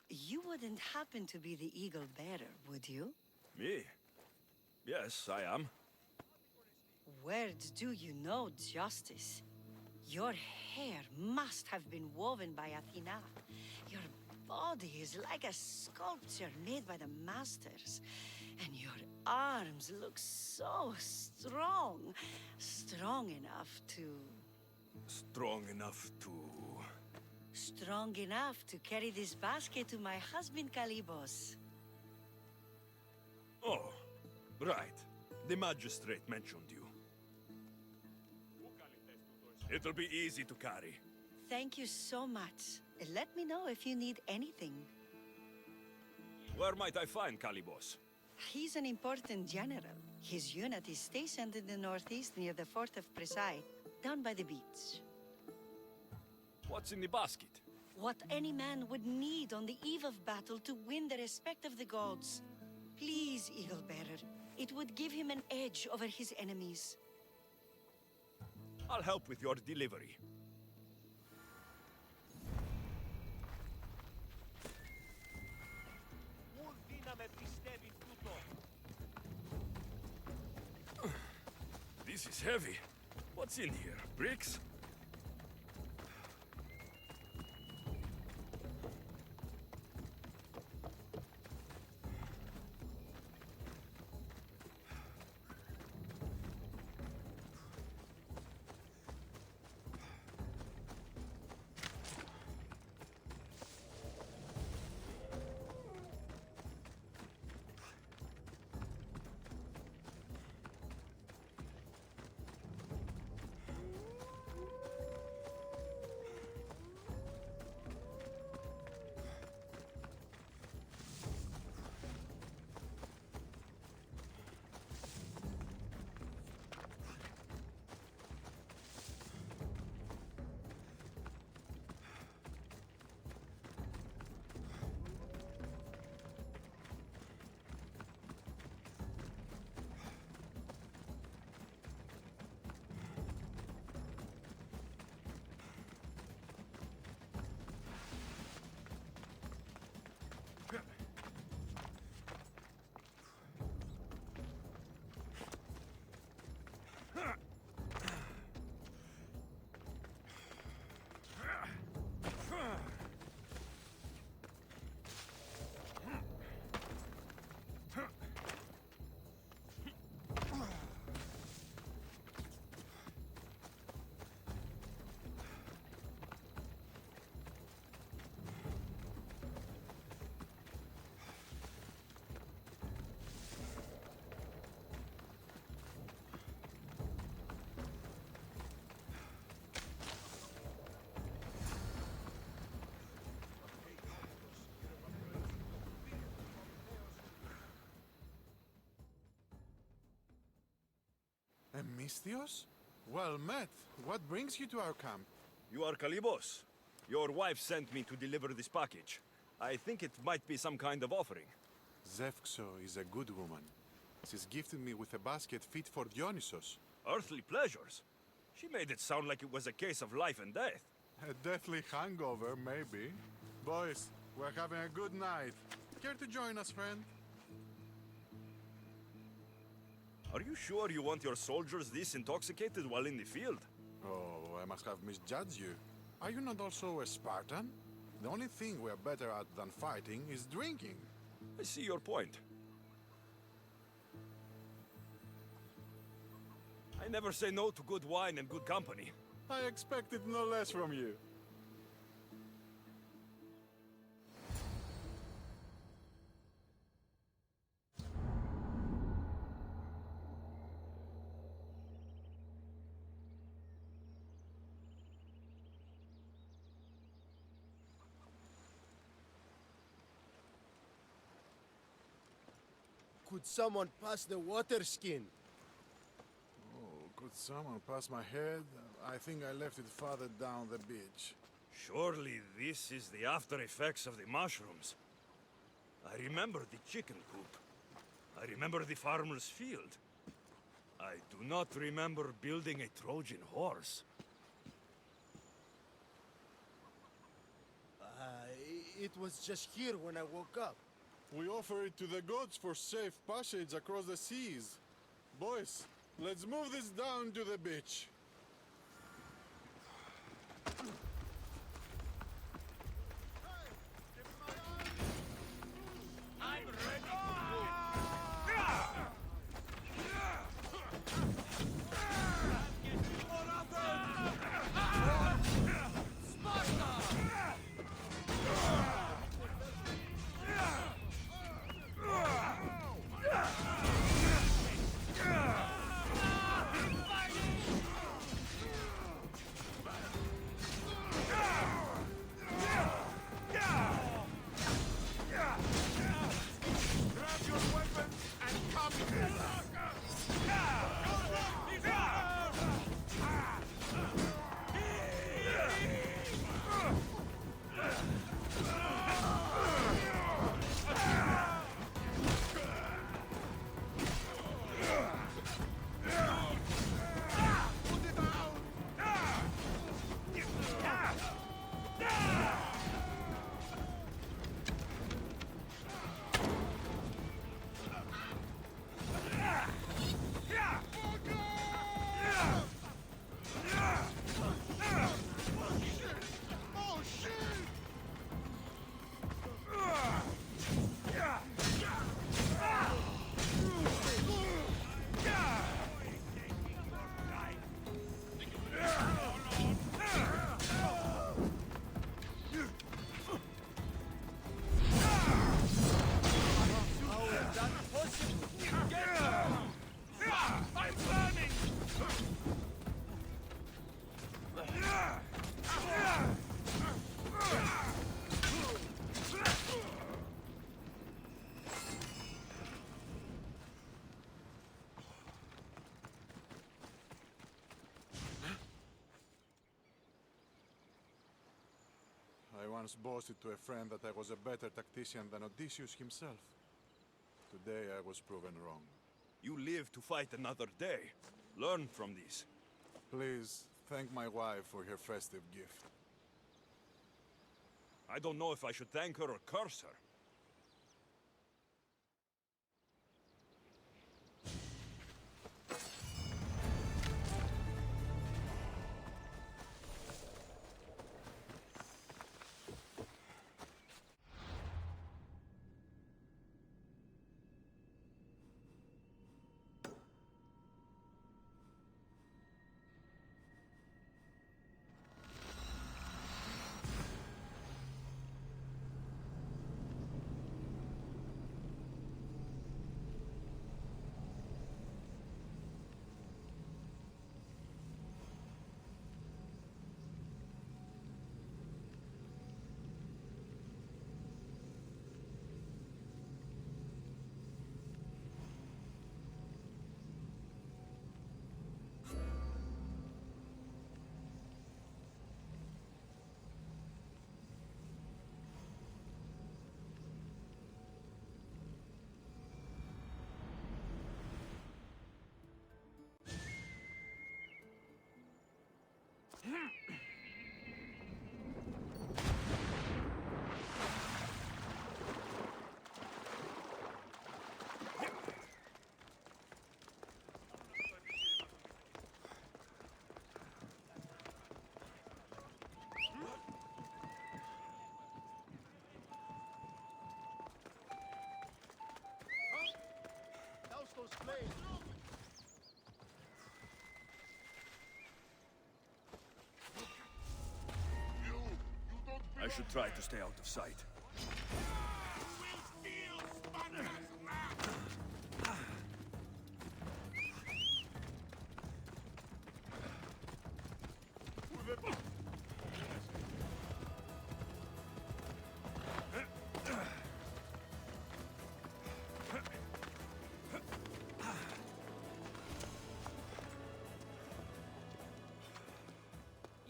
You wouldn't happen to be the eagle bearer, would you?
Me? Yes, I am.
Where do you know justice? Your hair must have been woven by Athena. Your body is like a sculpture made by the masters. And your arms look so strong. Strong enough to...
Strong enough to...
Strong enough to carry this basket to my husband Kalibos.
Oh, right. The magistrate mentioned you. It'll be easy to carry.
Thank you so much. Let me know if you need anything.
Where might I find Kalibos?
He's an important general. His unit is stationed in the northeast near the fort of Presai, down by the beach.
What's in the basket?
What any man would need on the eve of battle to win the respect of the gods. Please, Eagle Bearer. It would give him an edge over his enemies.
I'll help with your delivery. This is heavy. What's in here? Bricks?
Misthios? Well met. What brings you to our camp?
You are Kalibos. Your wife sent me to deliver this package. I think it might be some kind of offering.
Zevxo is a good woman. She's gifted me with a basket fit for Dionysos.
Earthly pleasures? She made it sound like it was a case of life and death.
A deathly hangover, maybe. Boys, we're having a good night. Care to join us, friend?
Are you sure you want your soldiers this intoxicated while in the field?
Oh, I must have misjudged you. Are you not also a Spartan? The only thing we're better at than fighting is drinking.
I see your point. I never say no to good wine and good company.
I expected no less from you.
Could someone pass the water skin?
Oh, could someone pass my head? I think I left it farther down the beach.
Surely this is the after effects of the mushrooms. I remember the chicken coop. I remember the farmer's field. I do not remember building a Trojan horse.
It was just here when I woke up.
We offer it to the gods for safe passage across the seas. Boys, let's move this down to the beach. I once boasted to a friend that I was a better tactician than Odysseus himself. Today I was proven wrong.
You live to fight another day. Learn from this.
Please, thank my wife for her festive gift.
I don't know if I should thank her or curse her. I should try to stay out of sight.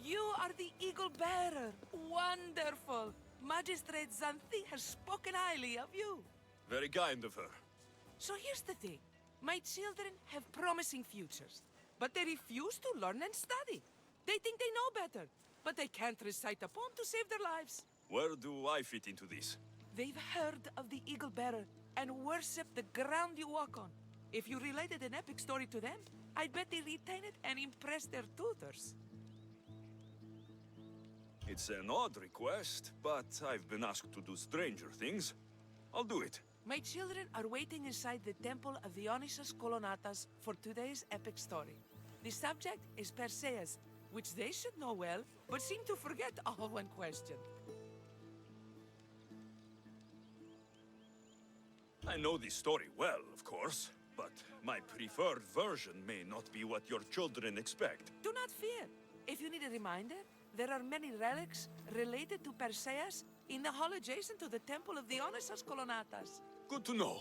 You are the Eagle Bearer. Wonderful. Magistrate Xanthi has spoken highly of you.
Very kind of her.
So here's the thing. My children have promising futures, but they refuse to learn and study. They think they know better, but they can't recite a poem to save their lives.
Where do I fit into this?
They've heard of the Eagle Bearer and worship the ground you walk on. If you related an epic story to them, I'd bet they retain it and impress their tutors.
It's an odd request, but I've been asked to do stranger things. I'll do it.
My children are waiting inside the temple of Dionysus Kolonatas for today's epic story. The subject is Perseus, which they should know well, but seem to forget all when questioned.
I know this story well, of course, but my preferred version may not be what your children expect.
Do not fear. If you need a reminder, there are many relics related to Perseus in the hall adjacent to the temple of Dionysus Kolonatas.
Good to know.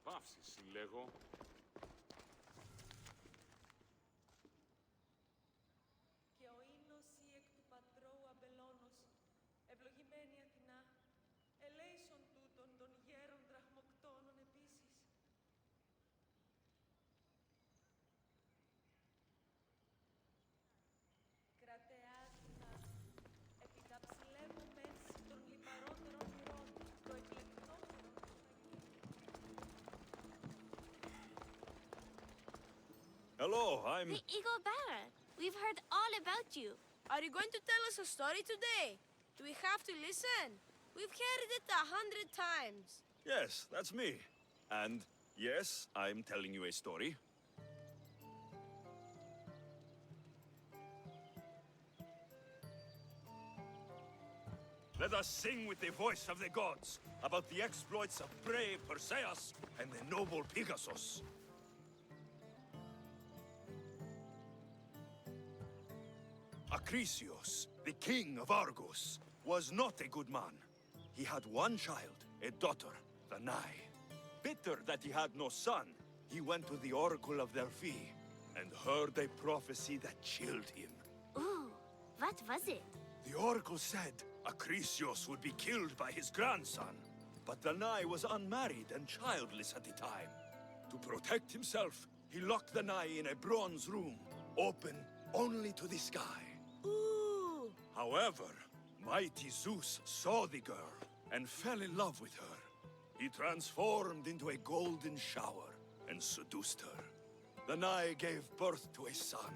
Παύση, συλλέγω.
Και ο ίνος ή εκ του πατρώου αμπελώνος, ευλογημένη Αθηνά, ελέησον τούτων των γέρων δραχμοκτώνων επίσης. Κρατεά Αθηνά, επί τα ψηλεύου μέση των λιπαρότερων ηρών, το εκλεκτότερο του
Hello, I'm...
The Eagle Bearer. We've heard all about you.
Are you going to tell us a story today? Do we have to listen? We've heard it 100 times.
Yes, that's me. And yes, I'm telling you a story. Let us sing with the voice of the gods about the exploits of brave Perseus and the noble Pegasus. Acrisius, the king of Argos, was not a good man. He had one child, a daughter, Danai. Bitter that he had no son, he went to the Oracle of Delphi and heard a prophecy that chilled him.
Ooh, what was it?
The Oracle said Acrisios would be killed by his grandson. But Danai was unmarried and childless at the time. To protect himself, he locked Danai in a bronze room, open only to the sky.
Ooh!
However, mighty Zeus saw the girl and fell in love with her. He transformed into a golden shower and seduced her. Danai gave birth to a son,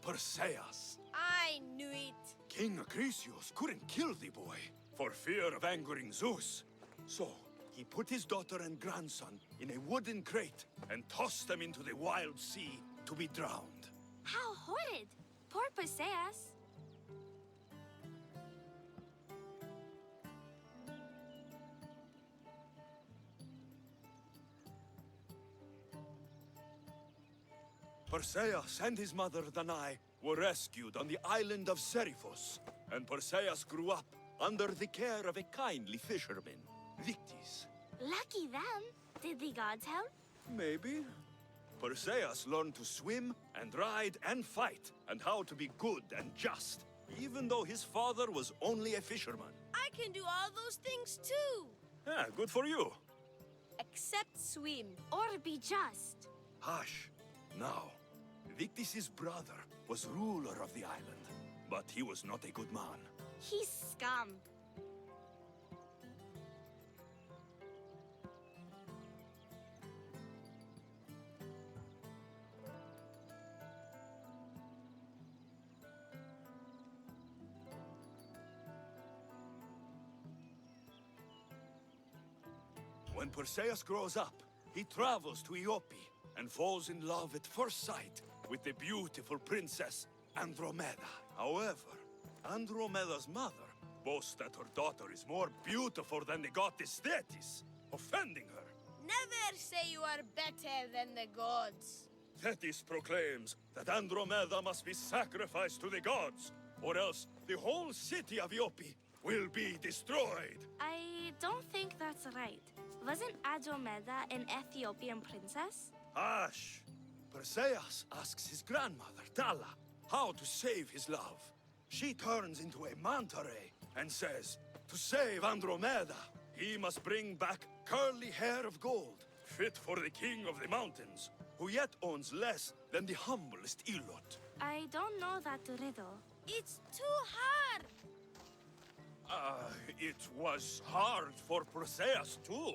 Perseus.
I knew it.
King Acrisios couldn't kill the boy for fear of angering Zeus. So, he put his daughter and grandson in a wooden crate and tossed them into the wild sea to be drowned.
How horrid! Poor Perseus.
Perseus and his mother Danae were rescued on the island of Seriphos, and Perseus grew up under the care of a kindly fisherman, Victis.
Lucky them. Did the gods help?
Maybe. Perseus learned to swim and ride and fight, and how to be good and just, even though his father was only a fisherman.
I can do all those things too.
Yeah, good for you.
Except swim. Or be just.
Hush. Now, Victis' brother was ruler of the island, but he was not a good man.
He's scum.
When Perseus grows up, he travels to Iope and falls in love at first sight with the beautiful princess Andromeda. However, Andromeda's mother boasts that her daughter is more beautiful than the goddess Thetis, offending her.
Never say you are better than the gods.
Thetis proclaims that Andromeda must be sacrificed to the gods, or else the whole city of Iope will be destroyed.
I don't think that's right. Wasn't Andromeda an Ethiopian princess?
Hush! Perseus asks his grandmother, Thala, how to save his love. She turns into a manta ray and says, to save Andromeda, he must bring back curly hair of gold, fit for the king of the mountains, who yet owns less than the humblest Elot.
I don't know that riddle. It's too hard!
It was hard for Perseus too,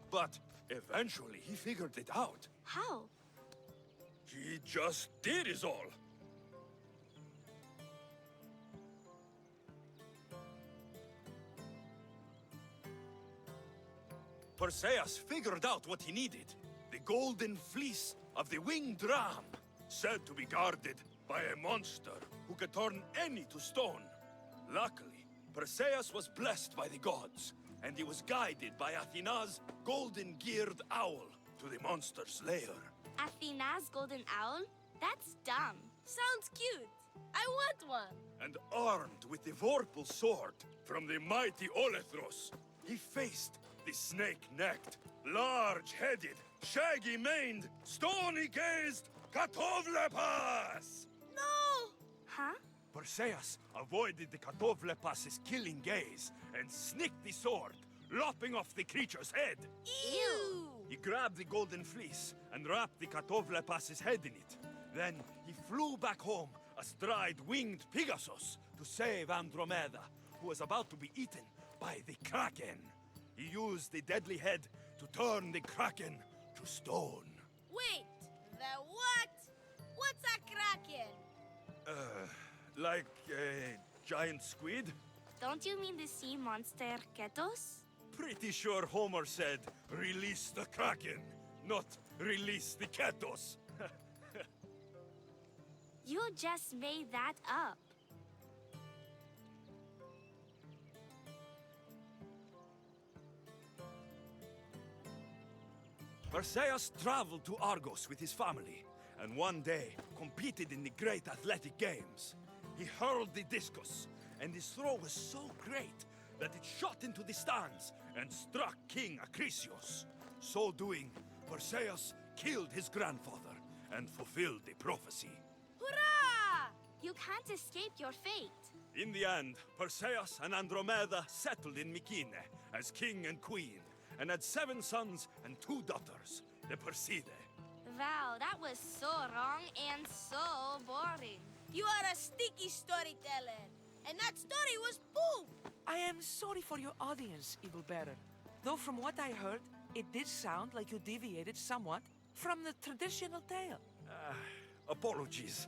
but eventually he figured it out.
How?
He just did is all. Perseus figured out what he needed. The golden fleece of the winged ram, said to be guarded by a monster who could turn any to stone. Luckily, Perseus was blessed by the gods, and he was guided by Athena's golden-geared owl to the monster's lair.
Athena's golden owl? That's dumb. Sounds cute. I want one.
And armed with the Vorpal sword from the mighty Olethros, he faced the snake-necked, large-headed, shaggy-maned, stony-gazed Katovlepas!
No! Huh?
Perseus avoided the Katovlepas' killing gaze and snicked the sword, lopping off the creature's head.
Ew!
He grabbed the golden fleece and wrapped the Katovlepas' head in it. Then he flew back home astride winged Pegasus to save Andromeda, who was about to be eaten by the Kraken. He used the deadly head to turn the Kraken to stone.
Wait, the what? What's a kraken?
Like a giant squid?
Don't you mean the sea monster Ketos?
Pretty sure Homer said, release the Kraken, not release the Ketos.
You just made that up.
Perseus traveled to Argos with his family, and one day competed in the great athletic games. He hurled the discus, and his throw was so great that it shot into the stands and struck King Acrisius. So doing, Perseus killed his grandfather and fulfilled the prophecy.
Hurrah! You can't escape your fate.
In the end, Perseus and Andromeda settled in Mycenae as king and queen, and had 7 sons and 2 daughters, the Perseidae.
Wow, that was so wrong and so boring. You are a sticky storyteller, and that story was poop!
I am sorry for your audience, Eagle Bearer. Though from what I heard, it did sound like you deviated somewhat from the traditional tale.
Apologies.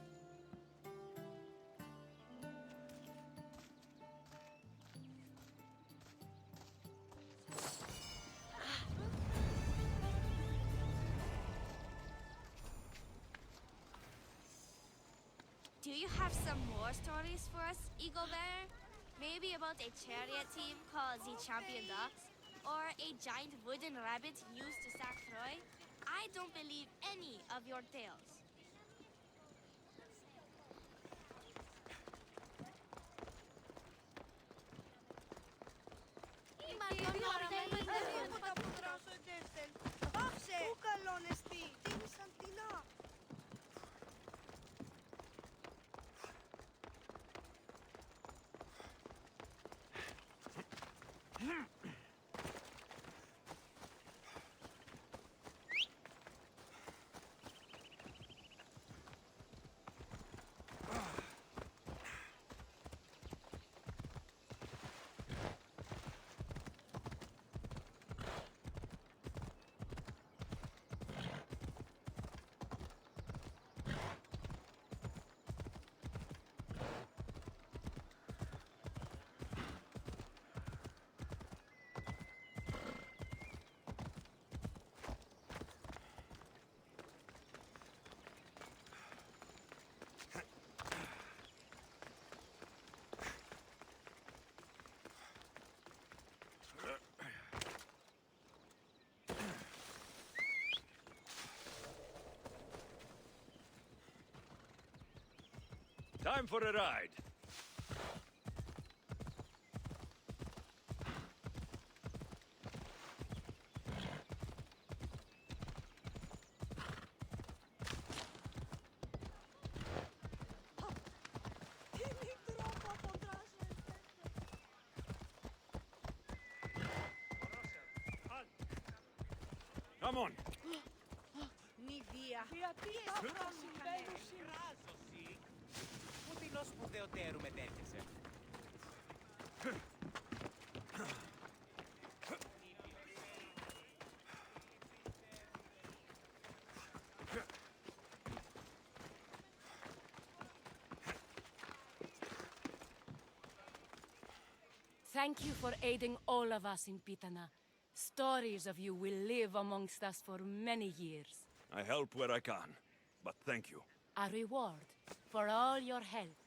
Do you have some more stories for us, Eagle Bearer? Maybe about a chariot team called the Champion Ducks? Or a giant wooden rabbit used to sack Troy? I don't believe any of your tales.
Time for a ride. Come on.
Μη βία.
Πού την ως σπουδαιοτέρου μετέρχεσαι.
Thank you for aiding all of us in Pitana. Stories of you will live amongst us for many years.
I help where I can, but thank you.
A reward for all your help.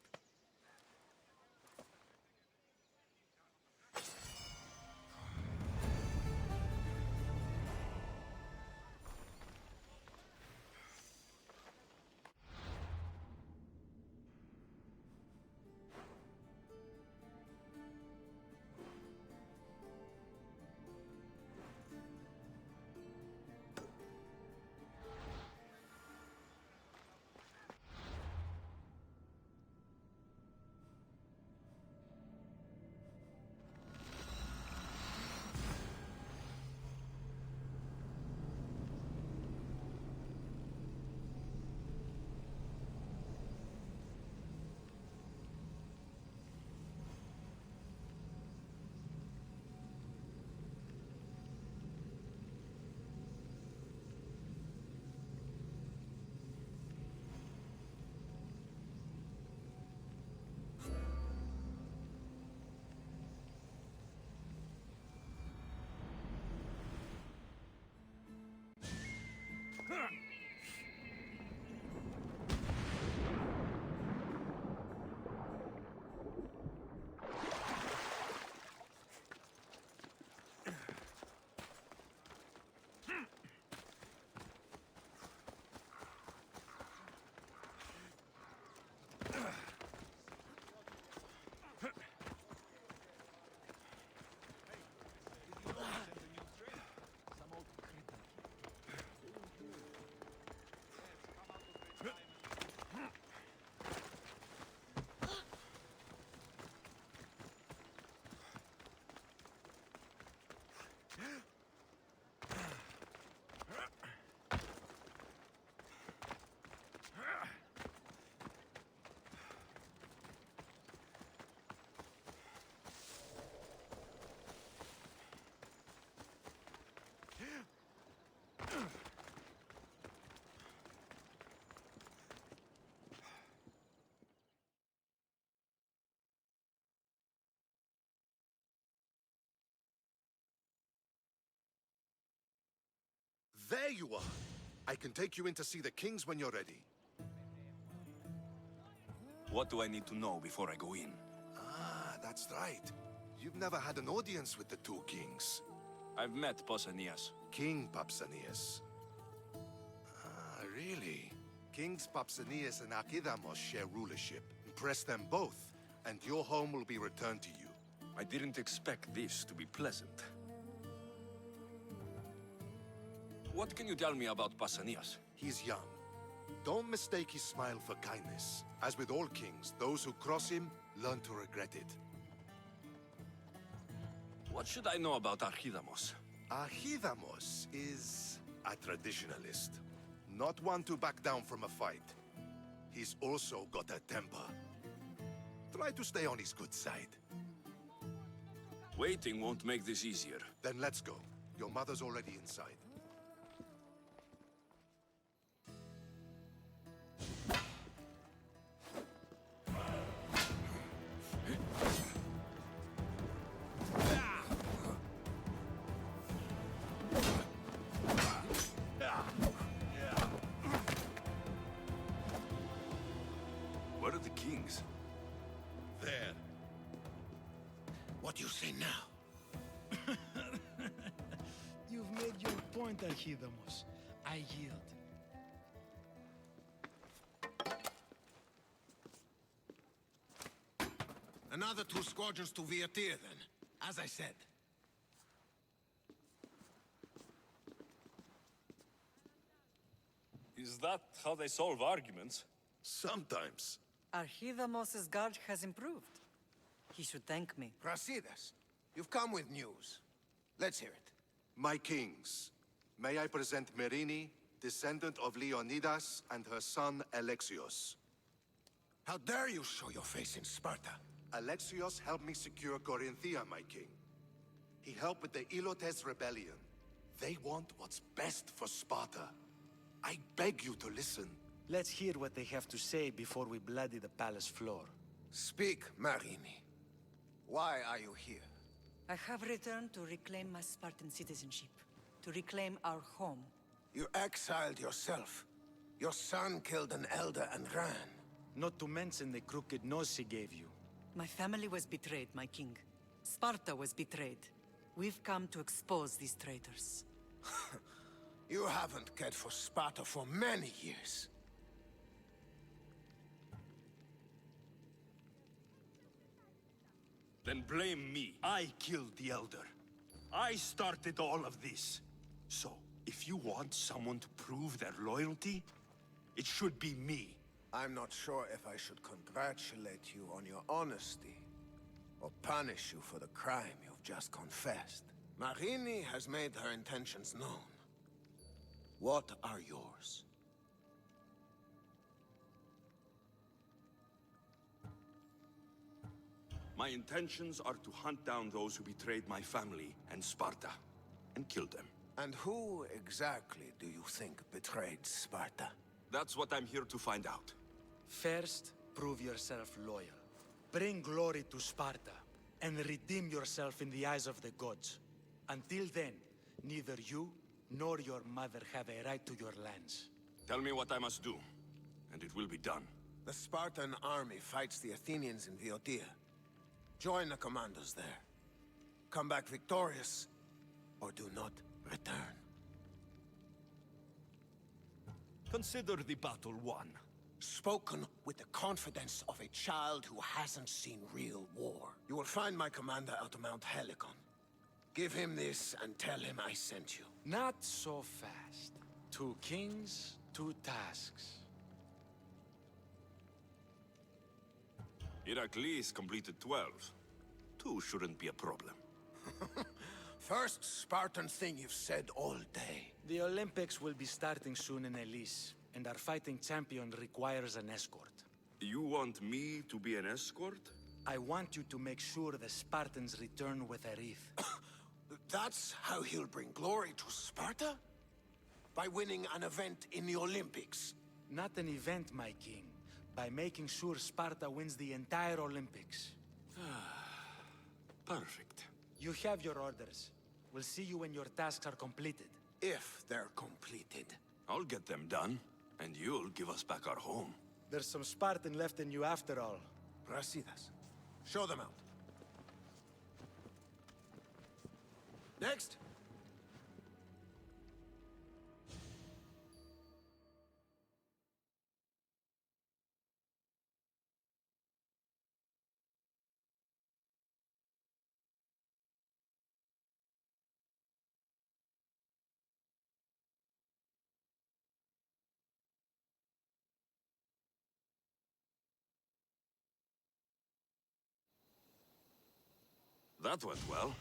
There you are. I can take you in to see the kings when you're ready.
What do I need to know before I go in?
Ah, that's right. You've never had an audience with the two kings.
I've met Pausanias.
King Pausanias. Ah, really? Kings Pausanias and Archidamos share rulership. Impress them both, and your home will be returned to you.
I didn't expect this to be pleasant. What can you tell me about Pausanias?
He's young. Don't mistake his smile for kindness. As with all kings, those who cross him learn to regret it.
What should I know about Archidamos?
Archidamos is a traditionalist. Not one to back down from a fight. He's also got a temper. Try to stay on his good side.
Waiting won't make this easier.
Then let's go. Your mother's already inside.
Where are the kings?
There. What do you say now?
You've made your point, Archidamos. I yield.
Another 2 squadrons to Viatir, then. As I said.
Is that how they solve arguments?
Sometimes.
Archidamos' guard has improved. He should thank me.
Brasidas, you've come with news. Let's hear it.
My kings, may I present Merini, descendant of Leonidas, and her son Alexios.
How dare you show your face in Sparta?
Alexios helped me secure Corinthia, my king. He helped with the Ilotes rebellion. They want what's best for Sparta. I beg you to listen.
Let's hear what they have to say before we bloody the palace floor.
Speak, Marini. Why are you here?
I have returned to reclaim my Spartan citizenship, to reclaim our home.
You exiled yourself. Your son killed an elder and ran.
Not to mention the crooked nose he gave you.
My family was betrayed, my king. Sparta was betrayed. We've come to expose these traitors.
You haven't cared for Sparta for many years.
Then blame me. I killed the Elder. I started all of this. So, if you want someone to prove their loyalty, it should be me.
I'm not sure if I should congratulate you on your honesty, or punish you for the crime you've just confessed. Marini has made her intentions known. What are yours?
My intentions are to hunt down those who betrayed my family and Sparta, and kill them.
And who exactly do you think betrayed Sparta?
That's what I'm here to find out.
First, prove yourself loyal. Bring glory to Sparta, and redeem yourself in the eyes of the gods. Until then, neither you nor your mother have a right to your lands.
Tell me what I must do, and it will be done.
The Spartan army fights the Athenians in Viotia. Join the commandos there. Come back victorious, or do not return.
Consider the battle won.
Spoken with the confidence of a child who hasn't seen real war. You will find my commander at Mount Helicon. Give him this and tell him I sent you.
Not so fast. 2 kings, 2 tasks.
Heracles completed 12. 2 shouldn't be a problem.
First Spartan thing you've said all day.
The Olympics will be starting soon in Elise, and our fighting champion requires an escort.
You want me to be an escort?
I want you to make sure the Spartans return with a wreath.
That's how he'll bring glory to Sparta? By winning an event in the Olympics?
Not an event, my king. By making sure Sparta wins the entire Olympics.
Perfect.
You have your orders. We'll see you when your tasks are completed.
if they're completed.
I'll get them done, and you'll give us back our home.
There's some Spartan left in you after all.
Brasidas. Show them out. Next.
That went well.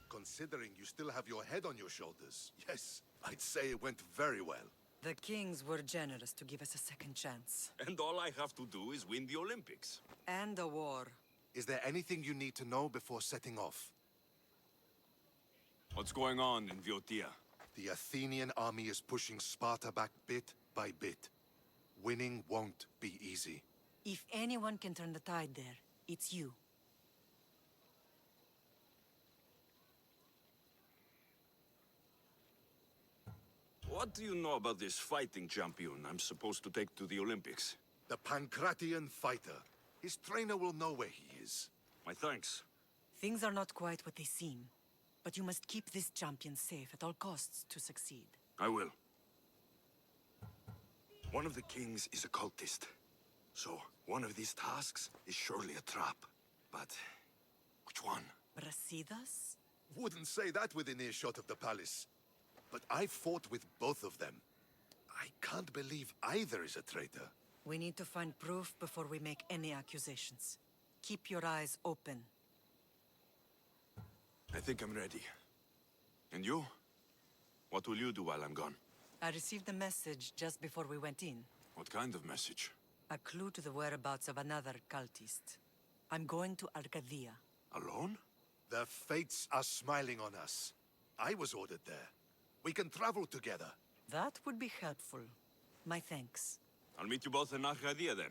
Considering you still have your head on your shoulders, yes, I'd say it went very well.
The kings were generous to give us a second chance.
And all I have to do is win the Olympics.
And a war.
Is there anything you need to know before setting off?
What's going on in Viotia?
The Athenian army is pushing Sparta back bit by bit. Winning won't be easy.
If anyone can turn the tide there, it's you.
What do you know about this fighting champion I'm supposed to take to the Olympics?
The Pancratian fighter. His trainer will know where he is.
My thanks.
Things are not quite what they seem, but you must keep this champion safe at all costs to succeed.
I will. One of the kings is a cultist. So, one of these tasks is surely a trap. But, which one?
Brasidas?
Wouldn't say that within earshot of the palace. But I fought with both of them. I can't believe either is a traitor.
We need to find proof before we make any accusations. Keep your eyes open.
I think I'm ready. And you? What will you do while I'm gone?
I received a message just before we went in.
What kind of message?
A clue to the whereabouts of another cultist. I'm going to Arcadia.
Alone?
The fates are smiling on us. I was ordered there. We can travel together.
That would be helpful. My thanks.
I'll meet you both in Arcadia then.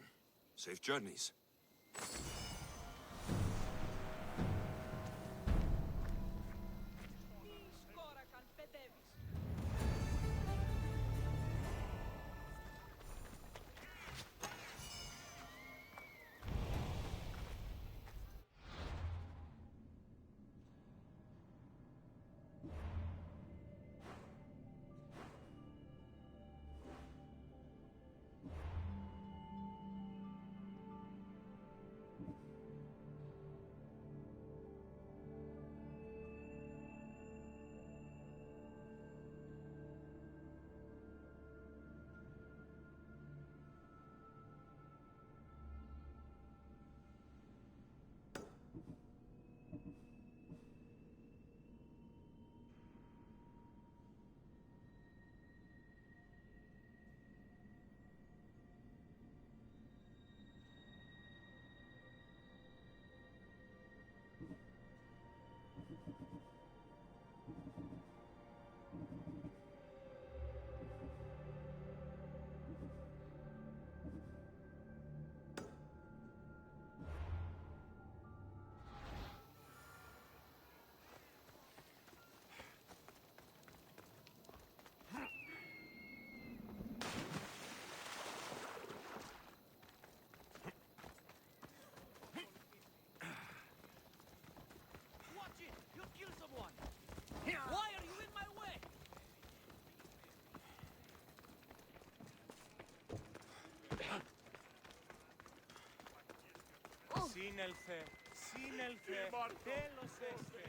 Safe journeys.
Σύνελθε, σύνελθε, τέλος έστε.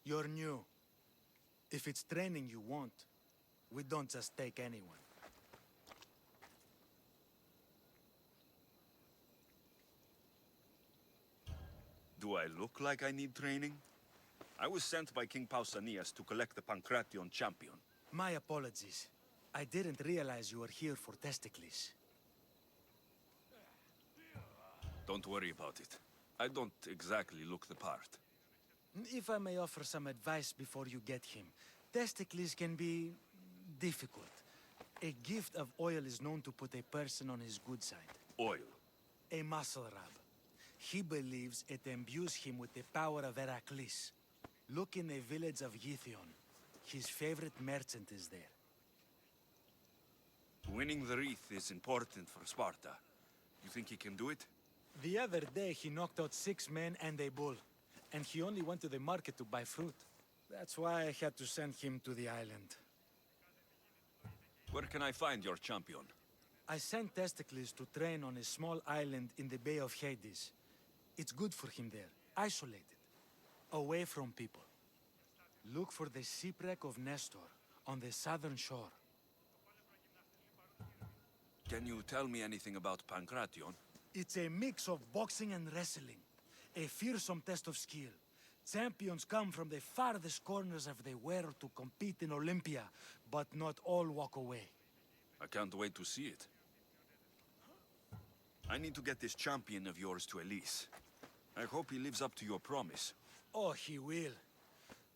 You're new. If it's training you want, we don't just take anyone.
Do I look like I need training? I was sent by King Pausanias to collect the Pancration champion.
My apologies. I didn't realize you were here for Testicles.
Don't worry about it. I don't exactly look the part.
If I may offer some advice before you get him, Testicles can be difficult. A gift of oil is known to put a person on his good side.
Oil?
A muscle rub. He believes it imbues him with the power of Heracles. Look in the village of Yithion. His favorite merchant is there.
Winning the wreath is important for Sparta. You think he can do it?
The other day, he knocked out 6 men and a bull. And he only went to the market to buy fruit. That's why I had to send him to the island.
Where can I find your champion?
I sent Testicles to train on a small island in the Bay of Hades. It's good for him there, isolated, away from people. Look for the shipwreck of Nestor on the southern shore.
Can you tell me anything about Pancration?
It's a mix of boxing and wrestling. A fearsome test of skill. Champions come from the farthest corners of the world to compete in Olympia, but not all walk away.
I can't wait to see it. I need to get this champion of yours to Elise. I hope he lives up to your promise.
Oh, he will.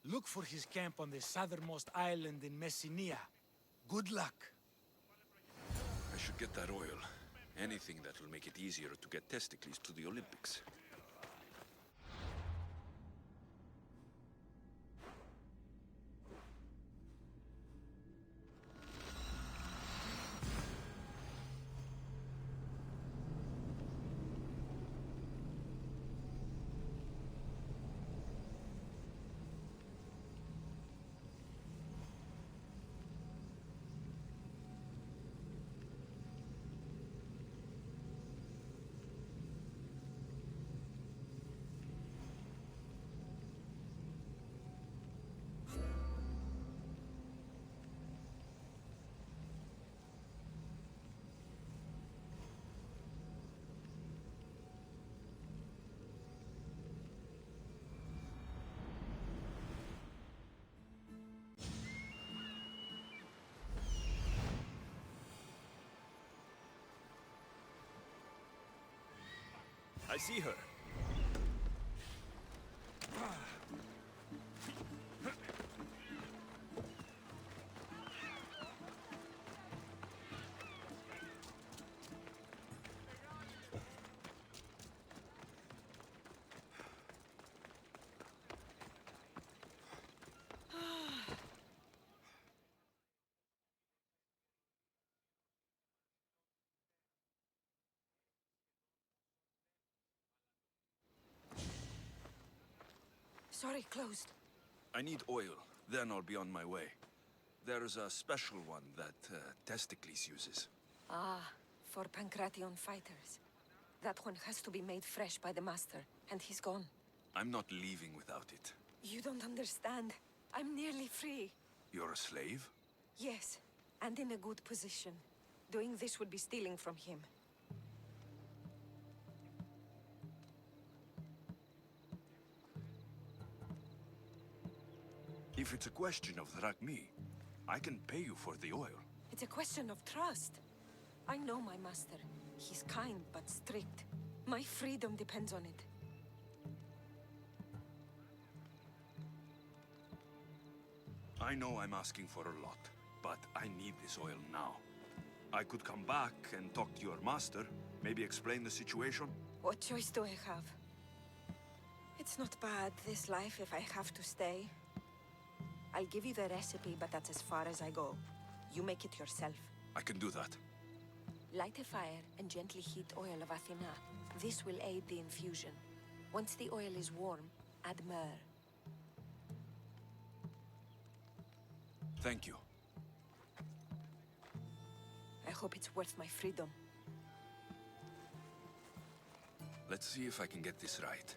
Look for his camp on the southernmost island in Messenia. Good luck.
I should get that oil. Anything that will make it easier to get Testicles to the Olympics. I see her.
Sorry, closed.
I need oil, then I'll be on my way. There's a special one that Testicles uses.
Ah, for Pancration fighters. That one has to be made fresh by the master, and he's gone.
I'm not leaving without it.
You don't understand. I'm nearly free.
You're a slave?
Yes, and in a good position. Doing this would be stealing from him.
If it's a question of drachmi, I can pay you for the oil.
It's a question of trust. I know my master. He's kind but strict. My freedom depends on it.
I know I'm asking for a lot, but I need this oil now. I could come back and talk to your master, maybe explain the situation.
What choice do I have? It's not bad, this life, if I have to stay. I'll give you the recipe, but that's as far as I go. You make it yourself.
I can do that.
Light a fire and gently heat oil of Athena. This will aid the infusion. Once the oil is warm, add myrrh.
Thank you.
I hope it's worth my freedom.
Let's see if I can get this right.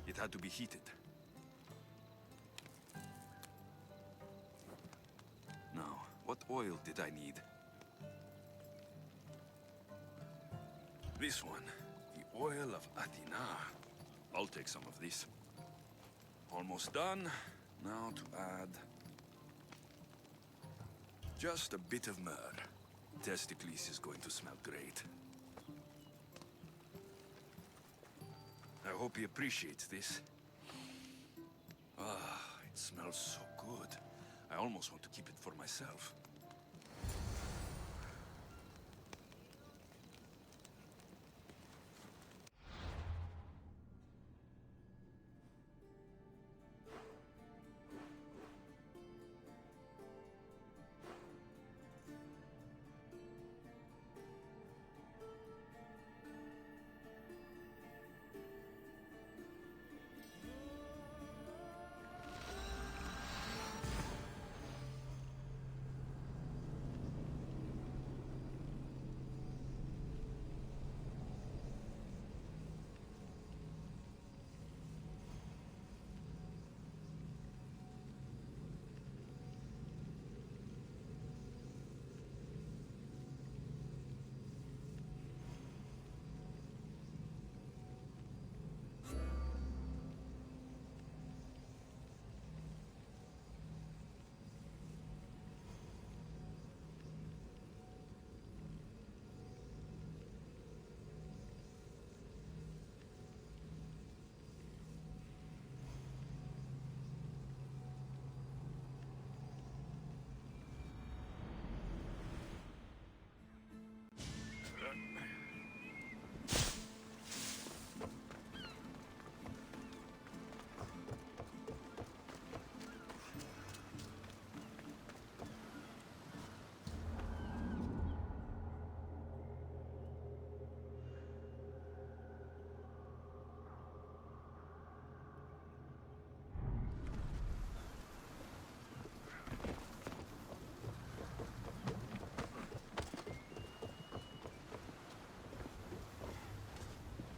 It had to be heated. Now, what oil did I need? This one, the oil of Athena. I'll take some of this. Almost done. Now to add... just a bit of myrrh. Testicles is going to smell great. I hope he appreciates this. Ah, it smells so good. I almost want to keep it for myself.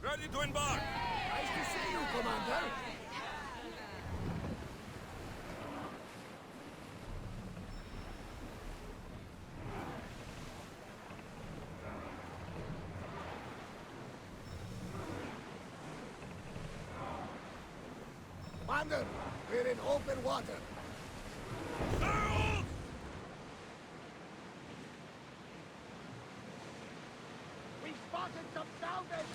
Ready to embark!
Nice to see you, Commander. Commander, we're in open water. We spotted some salvage!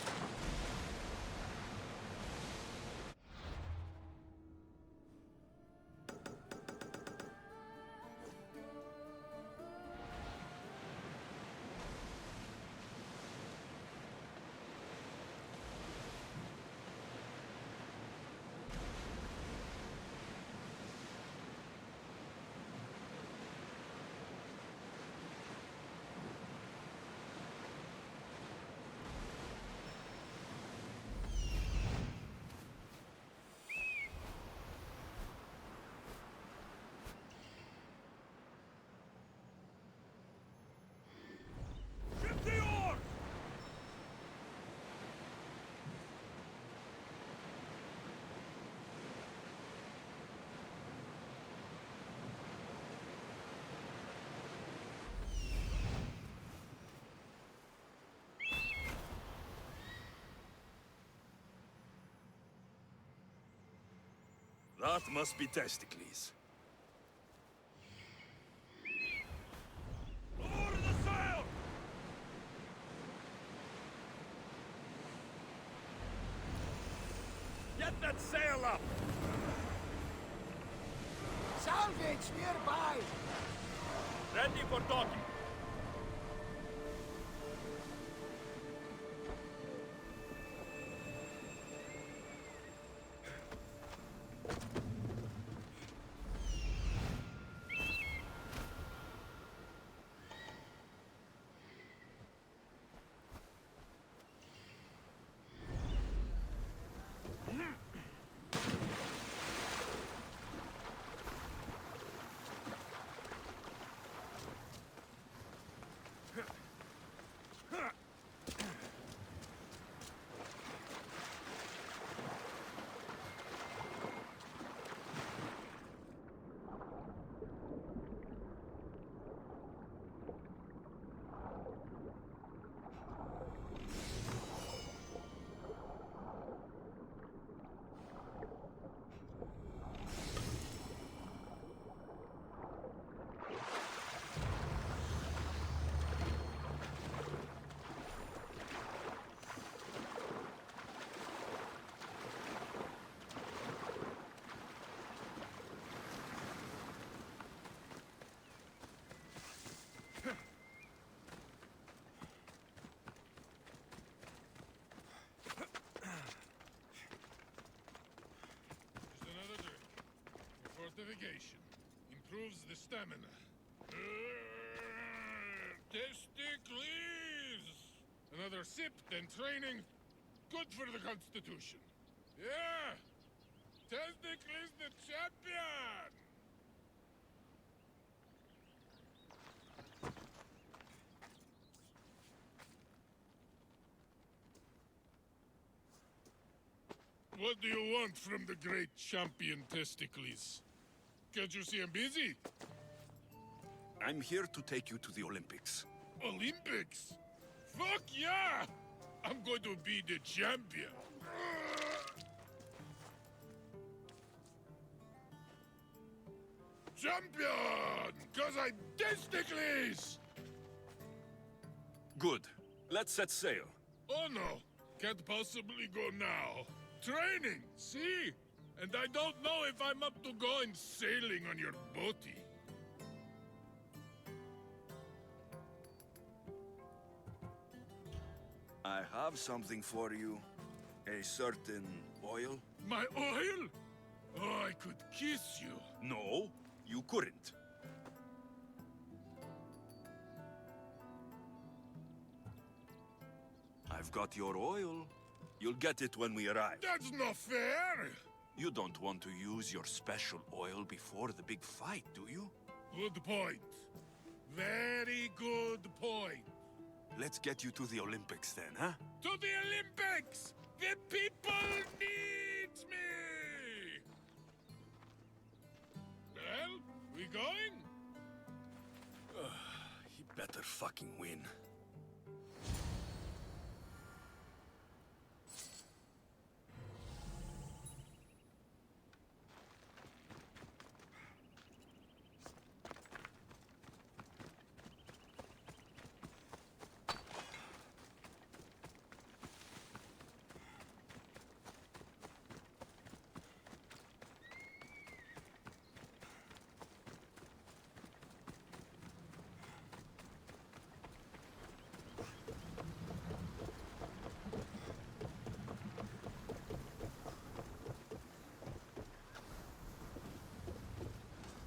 That must be Testicles. Lower the sail! Get that sail up!
Salvage nearby!
Ready for docking.
Fortification. Improves the stamina. Testicles! Another sip, then training. Good for the Constitution. Yeah! Testicles the champion! What do you want from the great champion Testicles? Can't you see I'm busy?
I'm here to take you to the Olympics.
Olympics? Fuck yeah! I'm going to be the champion. Champion! Cause I'm Testicles!
Good. Let's set sail.
Oh no, can't possibly go now. Training, see? And I don't know if I'm up to going sailing on your boaty.
I have something for you. A certain oil.
My oil? Oh, I could kiss you.
No, you couldn't. I've got your oil. You'll get it when we arrive.
That's not fair!
You don't want to use your special oil before the big fight, do you?
Good point. Very good point.
Let's get you to the Olympics then, huh?
To the Olympics! The people need me! Well, we going?
He better fucking win.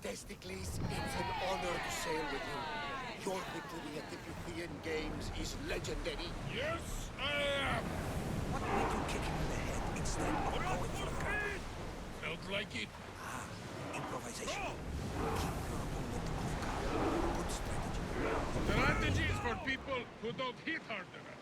Testicles, it's an honor to sail with you. Your victory at the Pythian Games is legendary.
Yes, I am!
What made you kick him in the head instead of going for the crown?
Felt like it.
Improvisation. Keep your opponent off guard. Good strategy.
Strategy is for people who don't hit hard enough.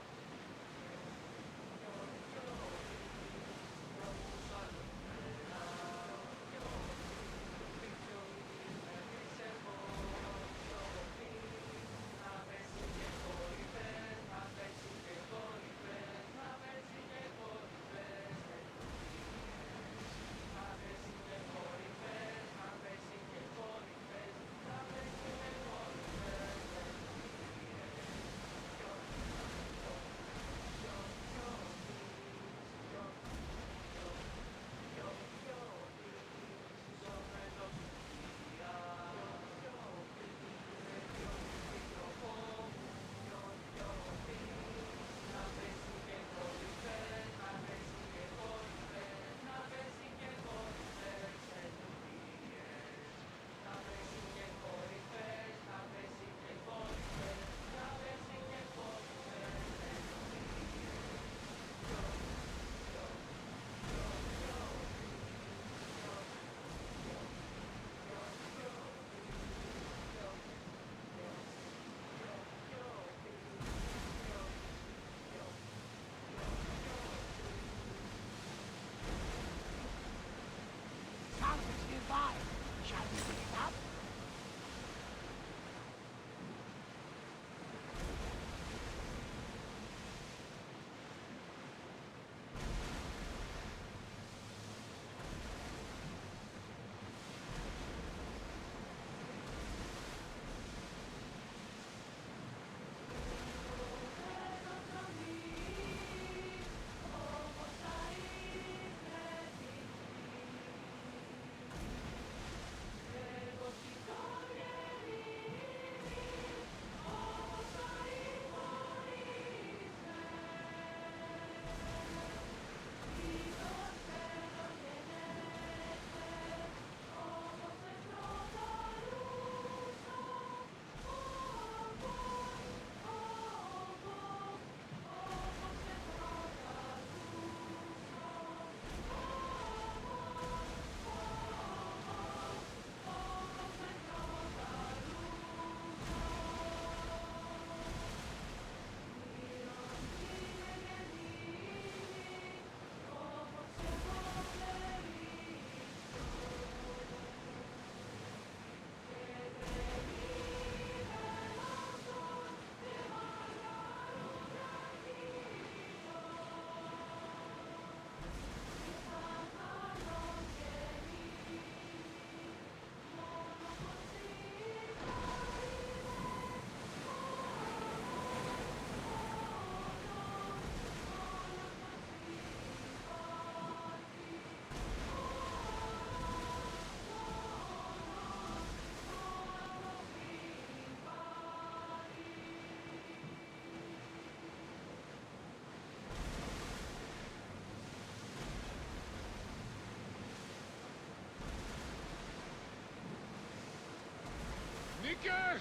Okay!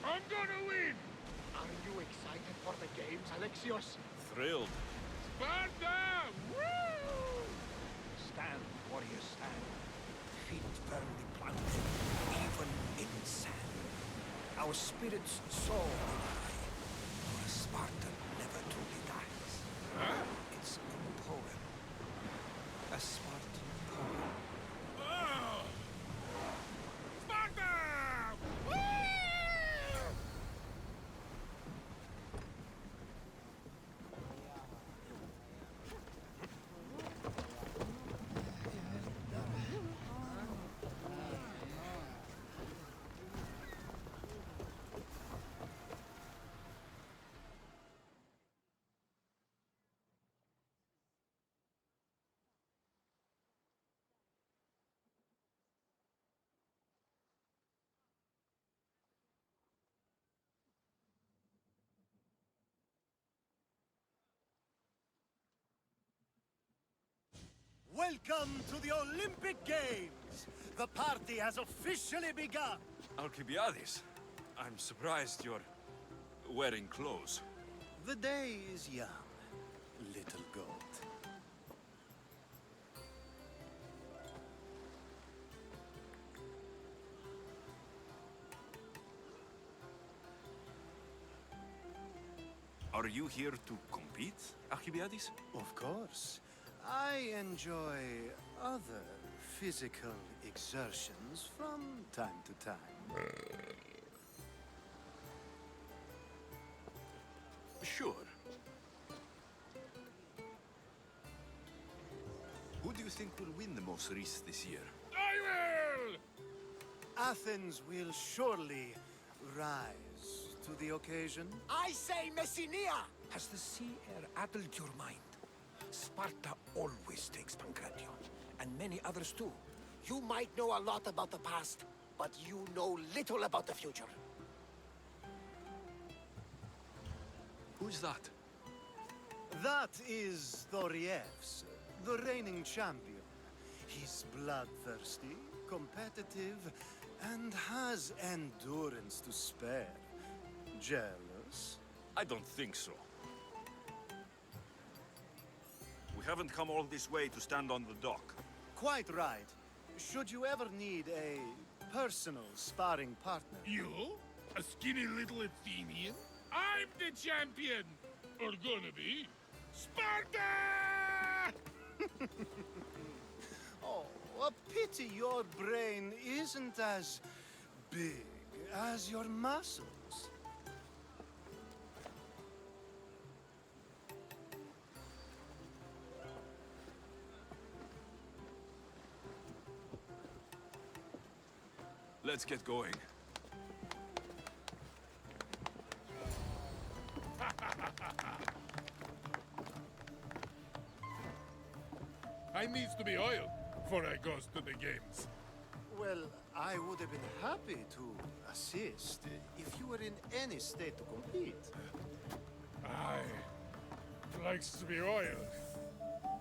I'm gonna win! Are you excited for the games, Alexios?
Thrilled.
Sparta! Woo! Stand, warriors, stand. Feet firmly planted, even in sand. Our spirits soar high, for a Spartan never truly dies. Huh? It's a poem. A Spartan poem. Oh! Sparta! Woo!
Welcome to the Olympic Games! The party has officially begun!
Alcibiades, I'm surprised you're wearing clothes.
The day is young, little goat.
Are you here to compete, Alcibiades?
Of course. I enjoy other physical exertions from time to time.
Sure. Who do you think will win the most race this year?
I will!
Athens will surely rise to the occasion.
I say Messinia! Has the sea air addled your mind? Sparta always takes Pancration, and many others too. You might know a lot about the past, but you know little about the future.
Who's that?
That is Thorievs, the reigning champion. He's bloodthirsty, competitive, and has endurance to spare. Jealous?
I don't think so. We haven't come all this way to stand on the dock.
Quite right. Should you ever need a personal sparring partner?
You? A skinny little Athenian? I'm the champion! Or gonna be. Sparta!
Oh, a pity your brain isn't as big as your muscles.
Let's get going.
I needs to be oiled before I goes to the games.
Well, I would have been happy to assist if you were in any state to compete.
Aye. Likes to be oiled.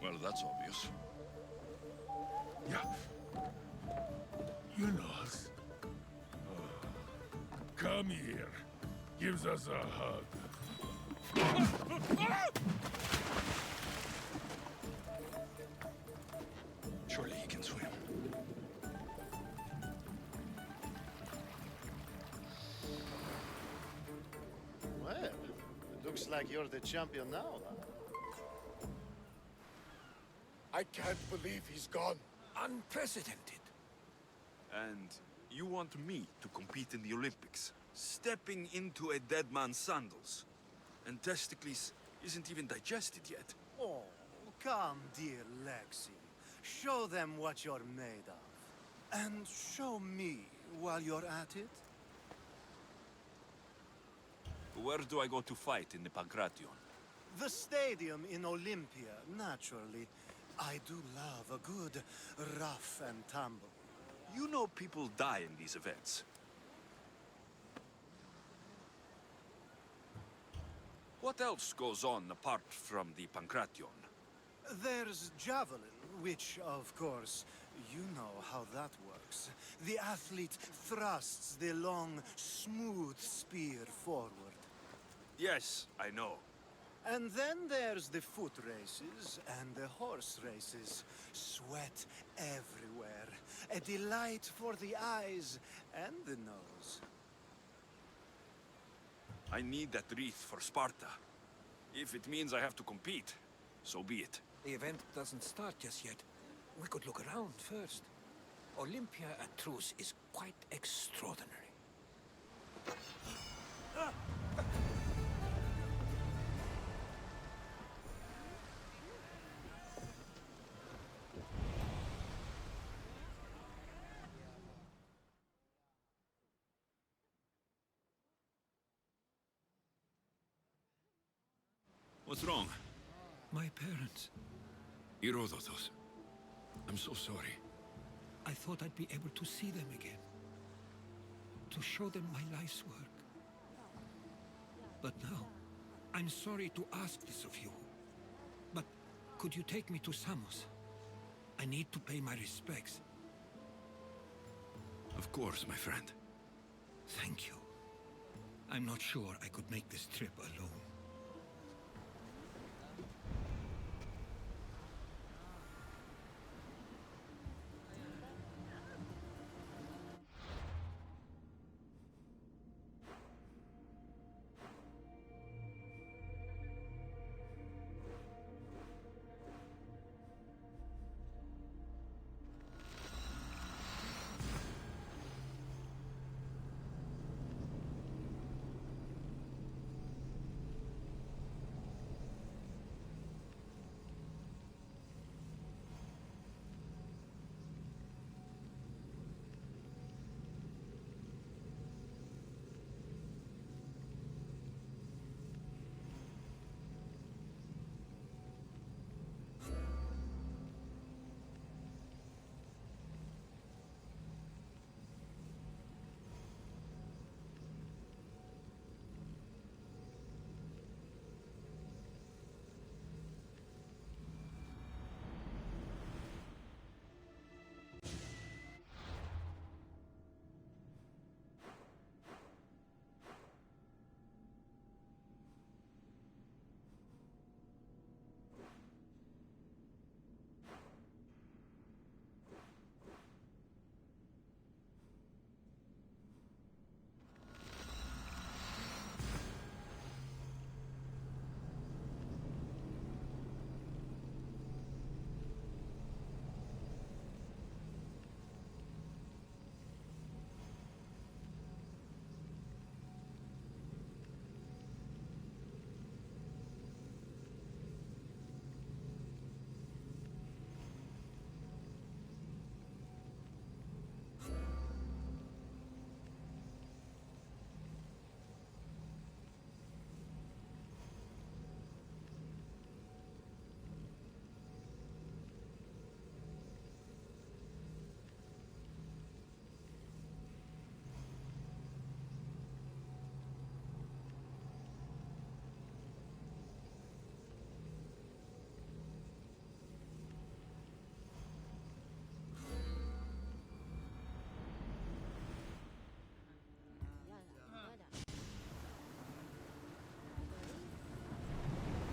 Well, that's obvious.
Yeah. You know us. Come here. Gives us a hug.
Surely he can swim.
Well, it looks like you're the champion now, huh?
I can't believe he's gone. Unprecedented.
And you want me to compete in the Olympics? Stepping into a dead man's sandals. And Testicles isn't even digested yet.
Oh, come, dear Lexi. Show them what you're made of. And show me while you're at it.
Where do I go to fight in the Pancration?
The stadium in Olympia, naturally. I do love a good rough and tumble.
You know people die in these events. What else goes on apart from the Pancration?
There's javelin, which, of course,
You know how that works. The athlete thrusts the long, smooth spear forward.
Yes, I know.
And then there's the foot races and the horse races. Sweat everywhere. A delight for the eyes and the nose.
I need that wreath for Sparta. If it means I have to compete, so be it.
The event doesn't start just yet. We could look around first. Olympia at Truce is quite extraordinary.
What's wrong?
My parents.
Herodotus. I'm so sorry.
I thought I'd be able to see them again. To show them my life's work. But now, I'm sorry to ask this of you. But could you take me to Samos? I need to pay my respects.
Of course, my friend.
Thank you. I'm not sure I could make this trip alone.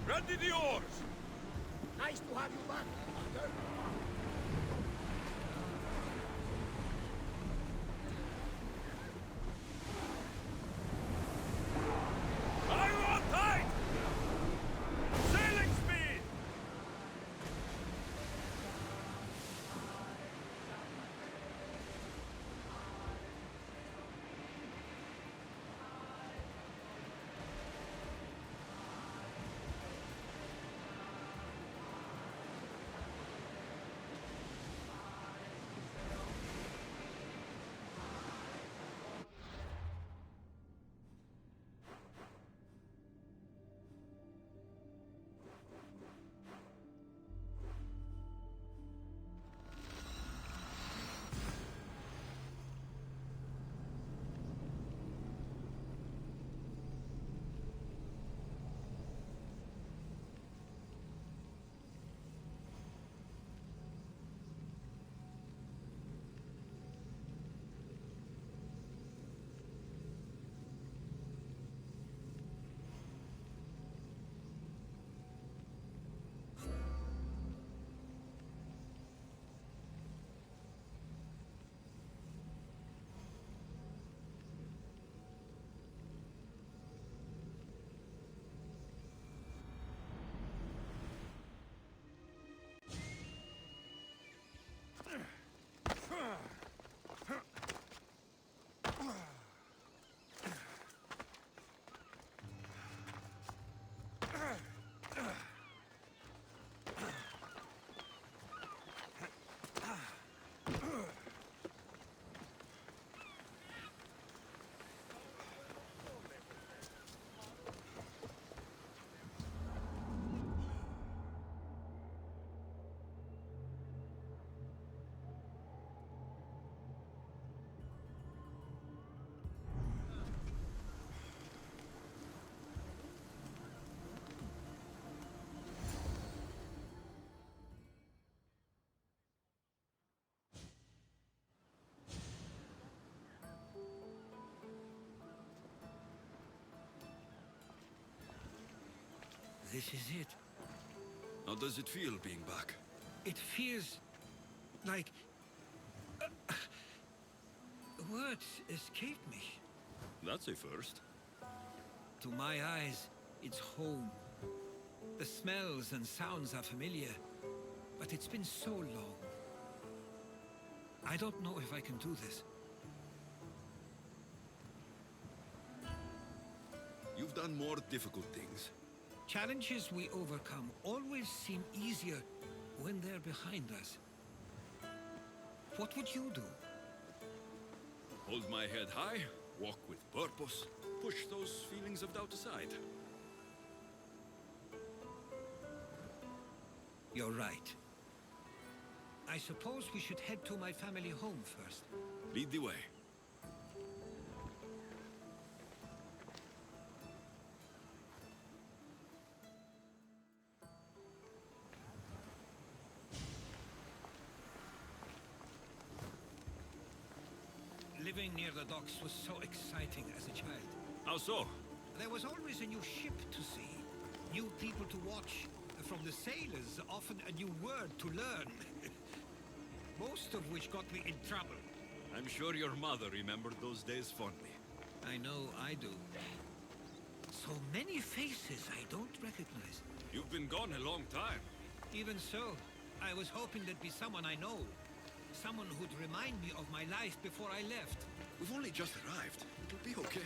Ready the oars!
Nice to have you back, Master.
Are you on tight? Sailing speed!
This is it.
How does it feel being back?
It feels like... words escape me.
That's a first.
To my eyes, it's home. The smells and sounds are familiar, but it's been so long. I don't know if I can do this.
You've done more difficult things.
Challenges we overcome always seem easier when they're behind us. What would you do?
Hold my head high, walk with purpose, push those feelings of doubt aside.
You're right. I suppose we should head to my family home first.
Lead the way.
Living near the docks was so exciting as a child.
How so?
There was always a new ship to see, new people to watch. From the sailors, often a new word to learn. Most of which got me in trouble.
I'm sure your mother remembered those days fondly.
I know I do. So many faces I don't recognize.
You've been gone a long time.
Even so, I was hoping there'd be someone I know. Someone who'd remind me of my life before I left.
We've only just arrived. It'll be okay.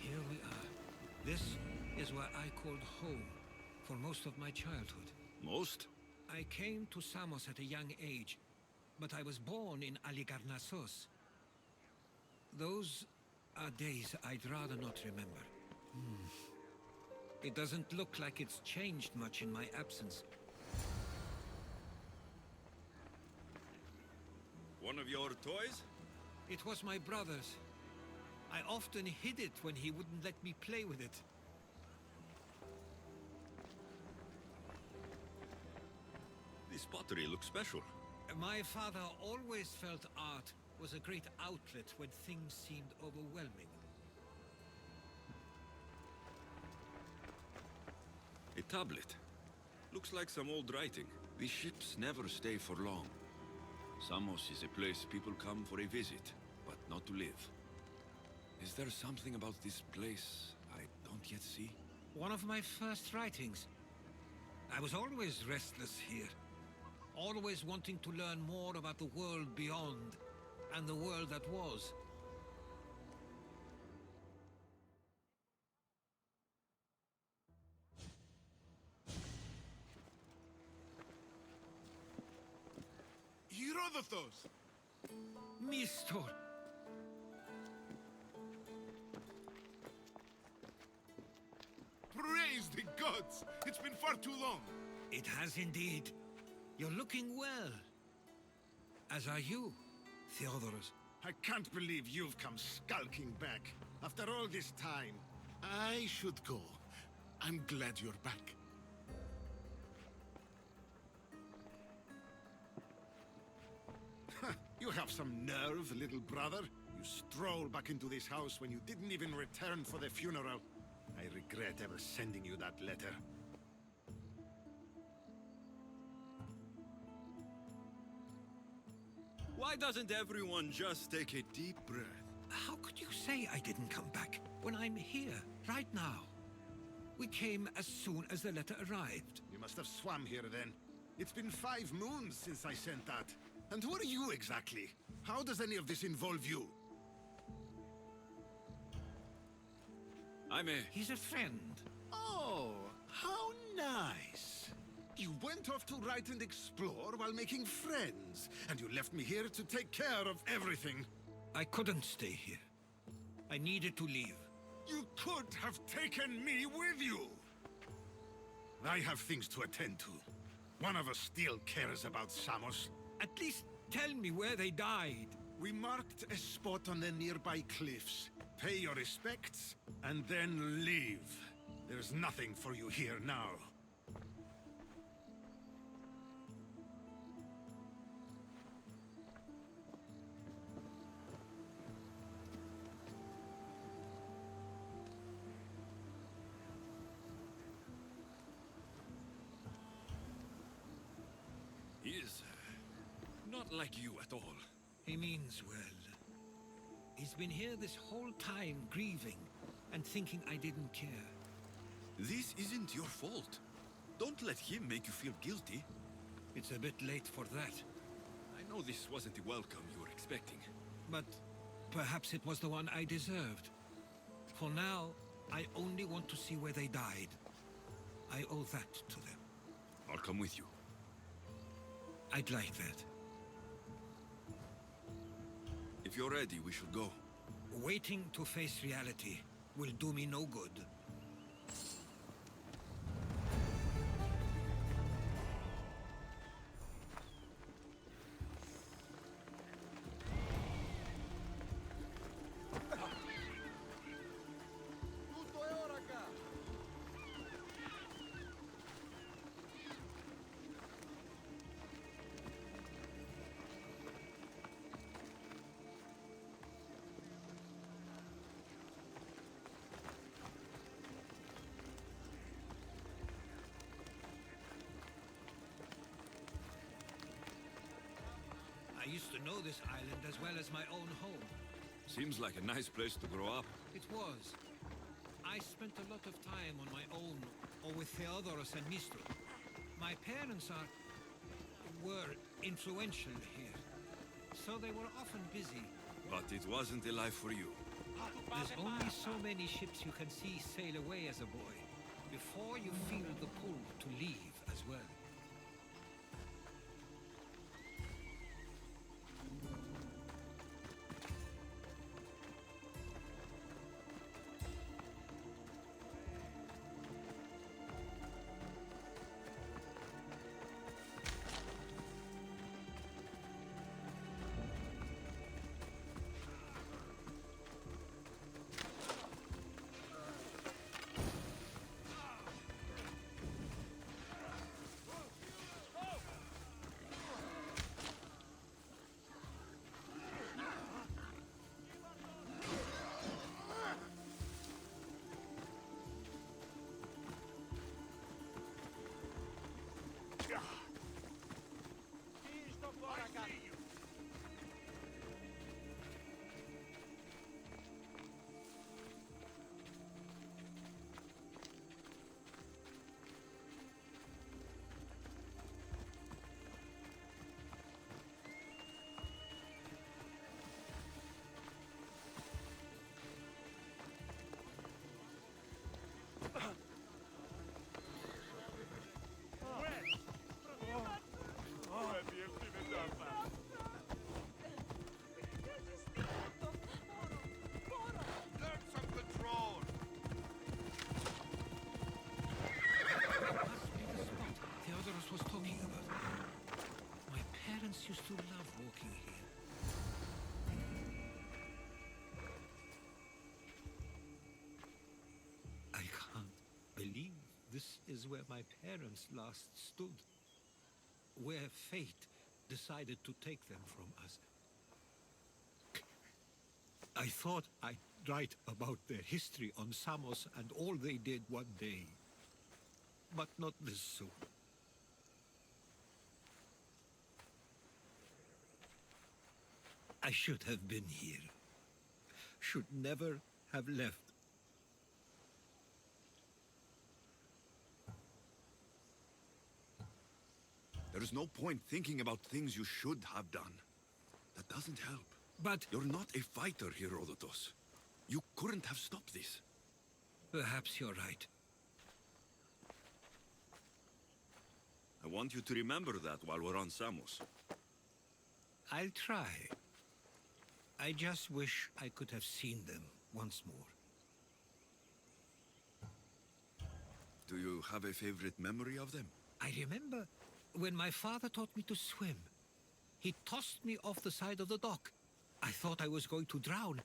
Here we are. This is where I called home for most of my childhood.
Most?
I came to Samos at a young age, but I was born in Aligarnassos. Those are days I'd rather not remember. It doesn't look like it's changed much in my absence.
One of your toys?
It was my brother's. I often hid it when he wouldn't let me play with it.
This pottery looks special.
My father always felt art was a great outlet when things seemed overwhelming.
A tablet. Looks like some old writing. The ships never stay for long. Samos is a place people come for a visit, but not to live. Is there something about this place I don't yet see?
One of my first writings. I was always restless here. Always wanting to learn more about the world beyond, and the world that was.
Herodotus!
Mistor!
Praise the gods! It's been far too long!
It has indeed. You're looking well. As are you, Theodoros.
I can't believe you've come skulking back. After all this time, I should go. I'm glad you're back. You have some nerve, little brother. You stroll back into this house when you didn't even return for the funeral. I regret ever sending you that letter.
Why doesn't everyone just take a deep breath?
How could you say I didn't come back when I'm here, right now? We came as soon as the letter arrived.
You must have swum here then. It's been 5 moons since I sent that. And who are you exactly? How does any of this involve you?
He's a friend.
Oh, how nice. You went off to write and explore while making friends, and you left me here to take care of everything.
I couldn't stay here. I needed to leave.
You could have taken me with you! I have things to attend to. One of us still cares about Samos.
At least tell me where they died.
We marked a spot on the nearby cliffs. Pay your respects, and then leave. There's nothing for you here now.
not like you at all. He means well. He's been here this whole time, grieving, and thinking I didn't care.
This isn't your fault. Don't let him make you feel guilty.
It's a bit late for that.
I know this wasn't the welcome you were expecting.
But perhaps it was the one I deserved. For now, I only want to see where they died. I owe that to them.
I'll come with you.
I'd like that.
If you're ready, we should go.
Waiting to face reality will do me no good. I used to know this island as well as my own home.
Seems like a nice place to grow up.
It was. I spent a lot of time on my own, or with Theodoros and Mistro. My parents were influential here, so they were often busy.
But it wasn't a life for you.
There's only so many ships you can see sail away as a boy, before you feel the pull to leave as well. Was talking about. My parents used to love walking here. I can't believe this is where my parents last stood. Where fate decided to take them from us. I thought I'd write about their history on Samos and all they did one day. But not this soon. I should have been here. Should never have left.
There is no point thinking about things you should have done. That doesn't help.
But...
You're not a fighter, Herodotus. You couldn't have stopped this.
Perhaps you're right.
I want you to remember that while we're on Samos.
I'll try. I just wish I could have seen them once more.
Do you have a favorite memory of them?
I remember when my father taught me to swim. He tossed me off the side of the dock. I thought I was going to drown,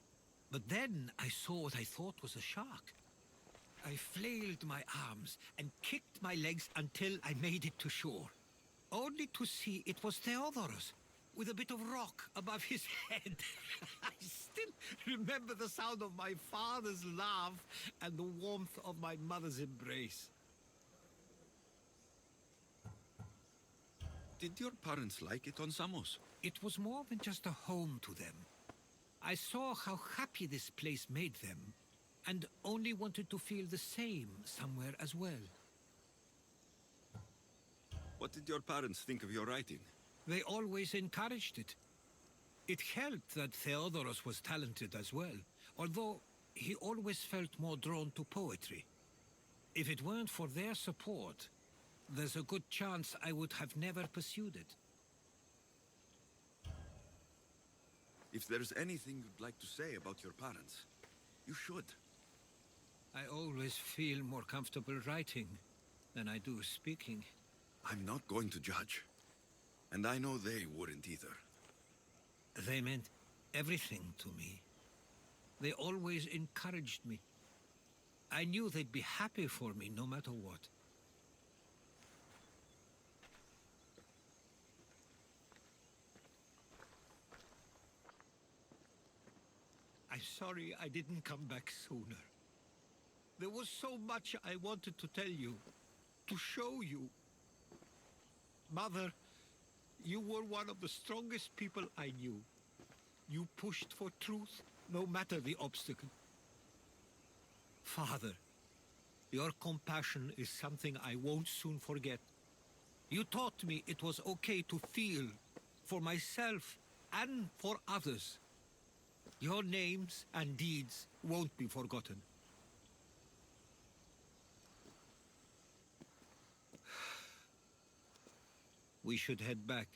but then I saw what I thought was a shark. I flailed my arms and kicked my legs until I made it to shore, only to see it was Theodoros, with a bit of rock above his head. I still remember the sound of my father's laugh and the warmth of my mother's embrace.
Did your parents like it on Samos?
It was more than just a home to them. I saw how happy this place made them, and only wanted to feel the same somewhere as well.
What did your parents think of your writing?
They always encouraged it. It helped that Theodoros was talented as well, although he always felt more drawn to poetry. If it weren't for their support, there's a good chance I would have never pursued it.
If there's anything you'd like to say about your parents, you should.
I always feel more comfortable writing than I do speaking.
I'm not going to judge. And I know they wouldn't either.
They meant everything to me. They always encouraged me. I knew they'd be happy for me no matter what. I'm sorry I didn't come back sooner. There was so much I wanted to tell you, to show you. Mother, you were one of the strongest people I knew. You pushed for truth, no matter the obstacle. Father, your compassion is something I won't soon forget. You taught me it was okay to feel, for myself and for others. Your names and deeds won't be forgotten. We should head back.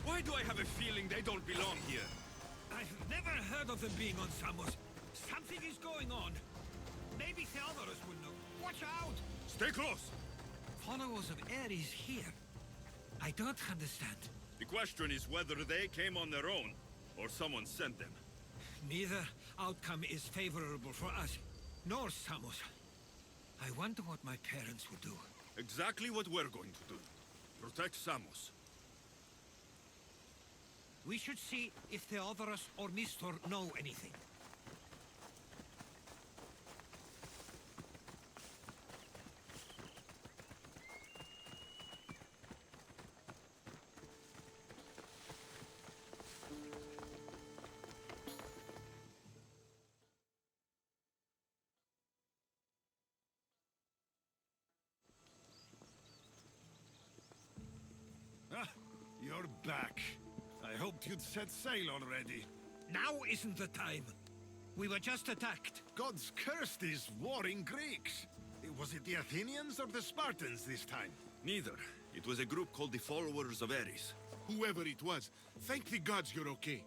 Why do I have a feeling they don't belong here?
I've never heard of them being on Samos. Something is going on. Maybe Theodoros will know. Watch out!
Stay close!
Followers of Ares here. I don't understand.
The question is whether they came on their own, or someone sent them.
Neither outcome is favorable for us, nor Samos. I wonder what my parents would do.
Exactly what we're going to do. Protect Samos.
We should see if Theodoros or Mistor know anything.
Ah, you're back. I hoped you'd set sail already.
Now isn't the time. We were just attacked.
Gods cursed these warring Greeks. Was it the Athenians or the Spartans this time?
Neither. It was a group called the Followers of Ares.
Whoever it was, thank the gods you're okay.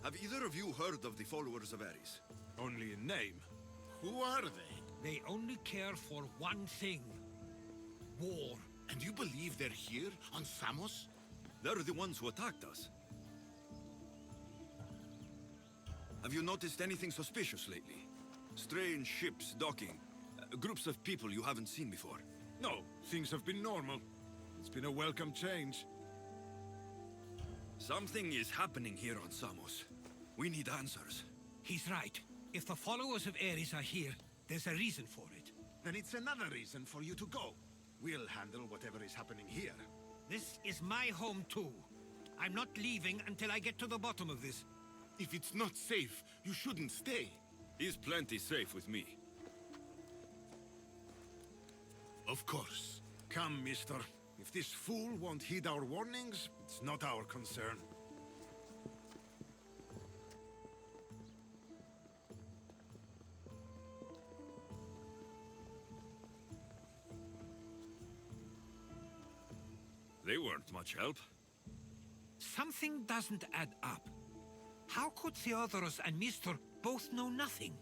Have either of you heard of the Followers of Ares?
Only in name. Who are they?
They only care for one thing. War.
And you believe they're here, on Samos?
They're the ones who attacked us. Have you noticed anything suspicious lately?
Strange ships docking. Groups of people you haven't seen before.
No, things have been normal. It's been a welcome change.
Something is happening here on Samos. We need answers.
He's right. If the followers of Ares are here, there's a reason for it.
Then it's another reason for you to go. We'll handle whatever is happening here.
This is my home too. I'm not leaving until I get to the bottom of this.
If it's not safe, you shouldn't stay.
He's plenty safe with me.
Of course. Come, mister. If this fool won't heed our warnings, it's not our concern.
They weren't much help.
Something doesn't add up. How could Theodoros and Mistor both know nothing?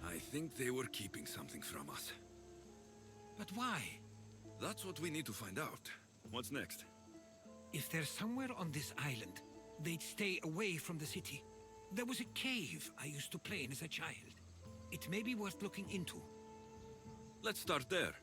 I think they were keeping something from us.
But why?
That's what we need to find out. What's next?
If they're somewhere on this island, they'd stay away from the city. There was a cave I used to play in as a child. It may be worth looking into.
Let's start there.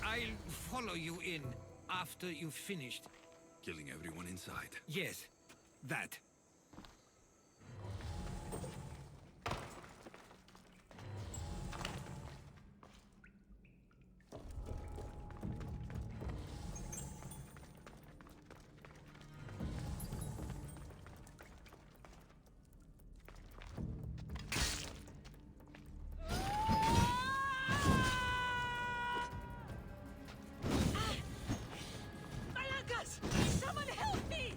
I'll follow you in after you've finished.
Killing everyone inside.
Yes, that.
Someone help me!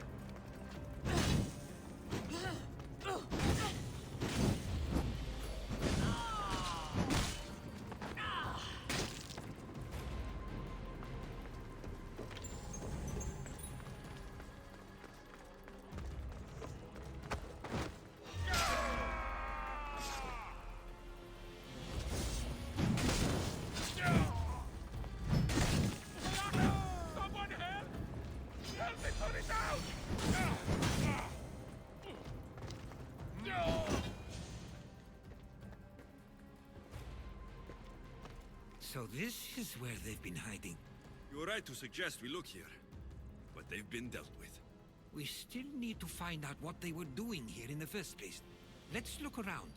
So this is where they've been hiding.
You were right to suggest we look here. But they've been dealt with.
We still need to find out what they were doing here in the first place. Let's look around.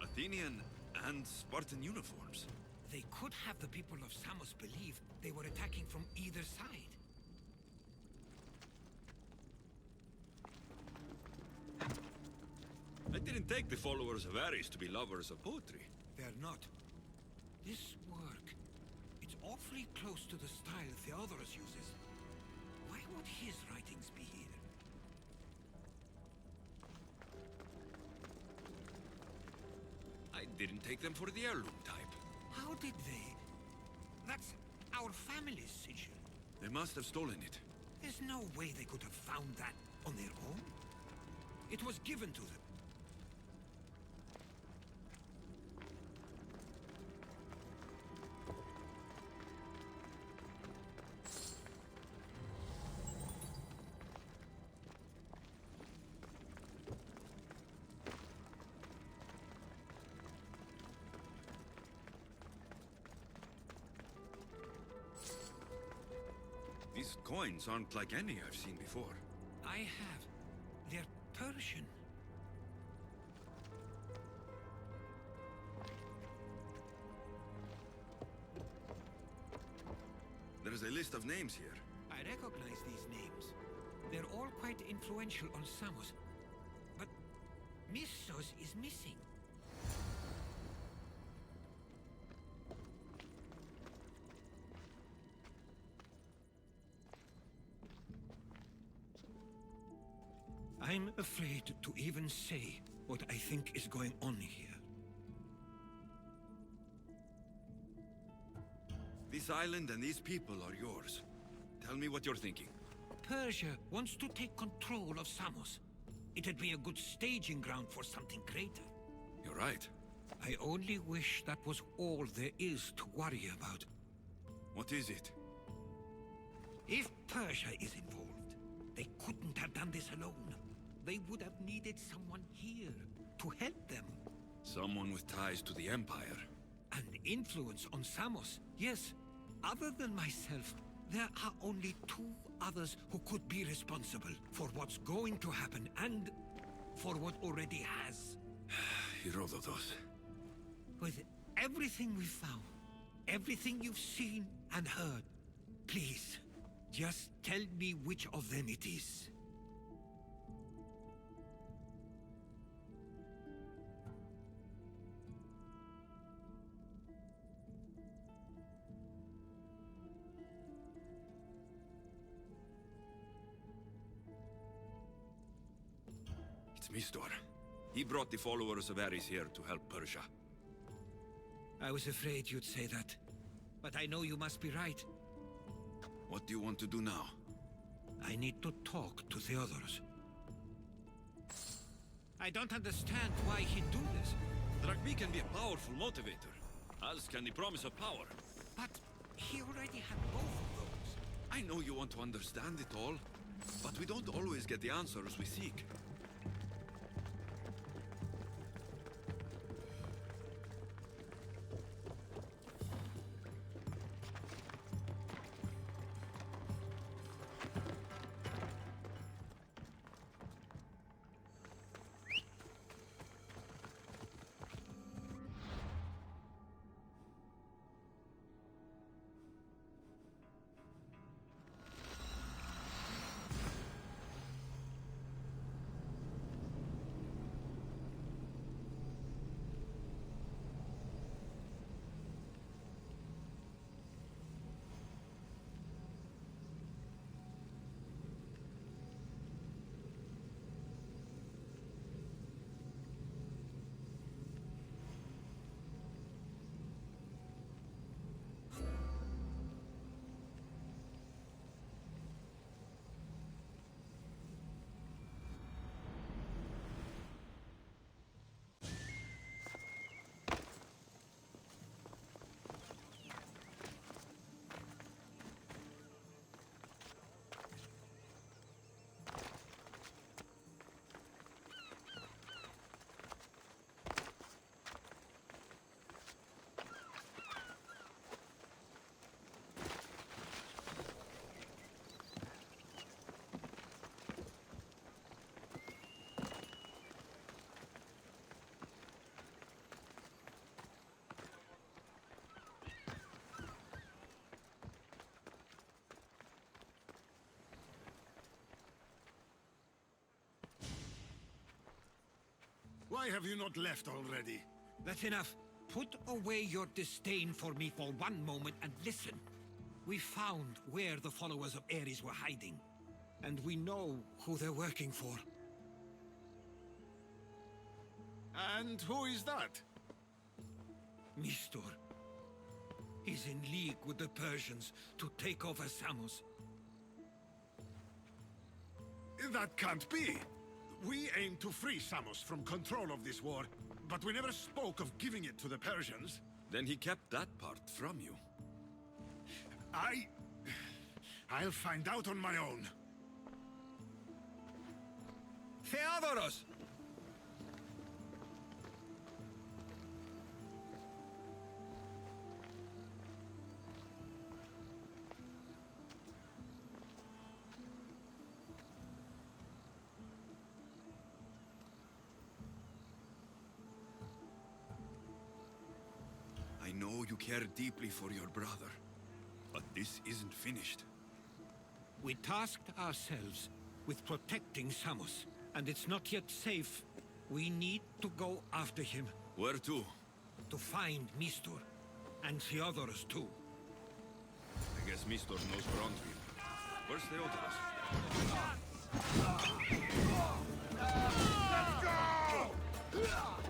Athenian and Spartan uniforms.
They could have the people of Samos believe they were attacking from either side.
I didn't take the followers of Ares to be lovers of poetry.
They're not. This work, it's awfully close to the style Theodorus uses. Why would his writings be here?
I didn't take them for the heirloom type.
How did they? That's our family's sigil.
They must have stolen it.
There's no way they could have found that on their own. It was given to them.
These coins aren't like any I've seen before.
I have. They're Persian.
There's a list of names here.
I recognize these names. They're all quite influential on Samos. But Missos is missing. I'm afraid to even say what I think is going on here.
This island and these people are yours. Tell me what you're thinking.
Persia wants to take control of Samos. It'd be a good staging ground for something greater.
You're right.
I only wish that was all there is to worry about.
What is it?
If Persia is involved, they couldn't have done this alone. They would have needed someone here to help them.
Someone with ties to the Empire.
And influence on Samos, yes. Other than myself, there are only two others who could be responsible for what's going to happen and for what already has.
Herodotus.
With everything we've found, everything you've seen and heard, please, just tell me which of them it is.
It's Mistor. He brought the followers of Ares here to help Persia.
I was afraid you'd say that. But I know you must be right.
What do you want to do now?
I need to talk to Theodorus. I don't understand why he'd do this.
Drachmi can be a powerful motivator, as can the promise of power.
But he already had both of those.
I know you want to understand it all, but we don't always get the answers we seek.
Why have you not left already?
That's enough. Put away your disdain for me for one moment and listen. We found where the followers of Ares were hiding. And we know who they're working for.
And who is that?
Mistur. He's in league with the Persians to take over Samos.
That can't be! We aim to free Samos from control of this war, but we never spoke of giving it to the Persians.
Then he kept that part from you.
I'll find out on my own.
Theodoros!
I know you care deeply for your brother, but this isn't finished.
We tasked ourselves with protecting Samos, and it's not yet safe. We need to go after him.
Where to?
To find Mistur, and Theodoros too.
I guess Mistor knows Brondville. Where's Theodoros?
Let's go!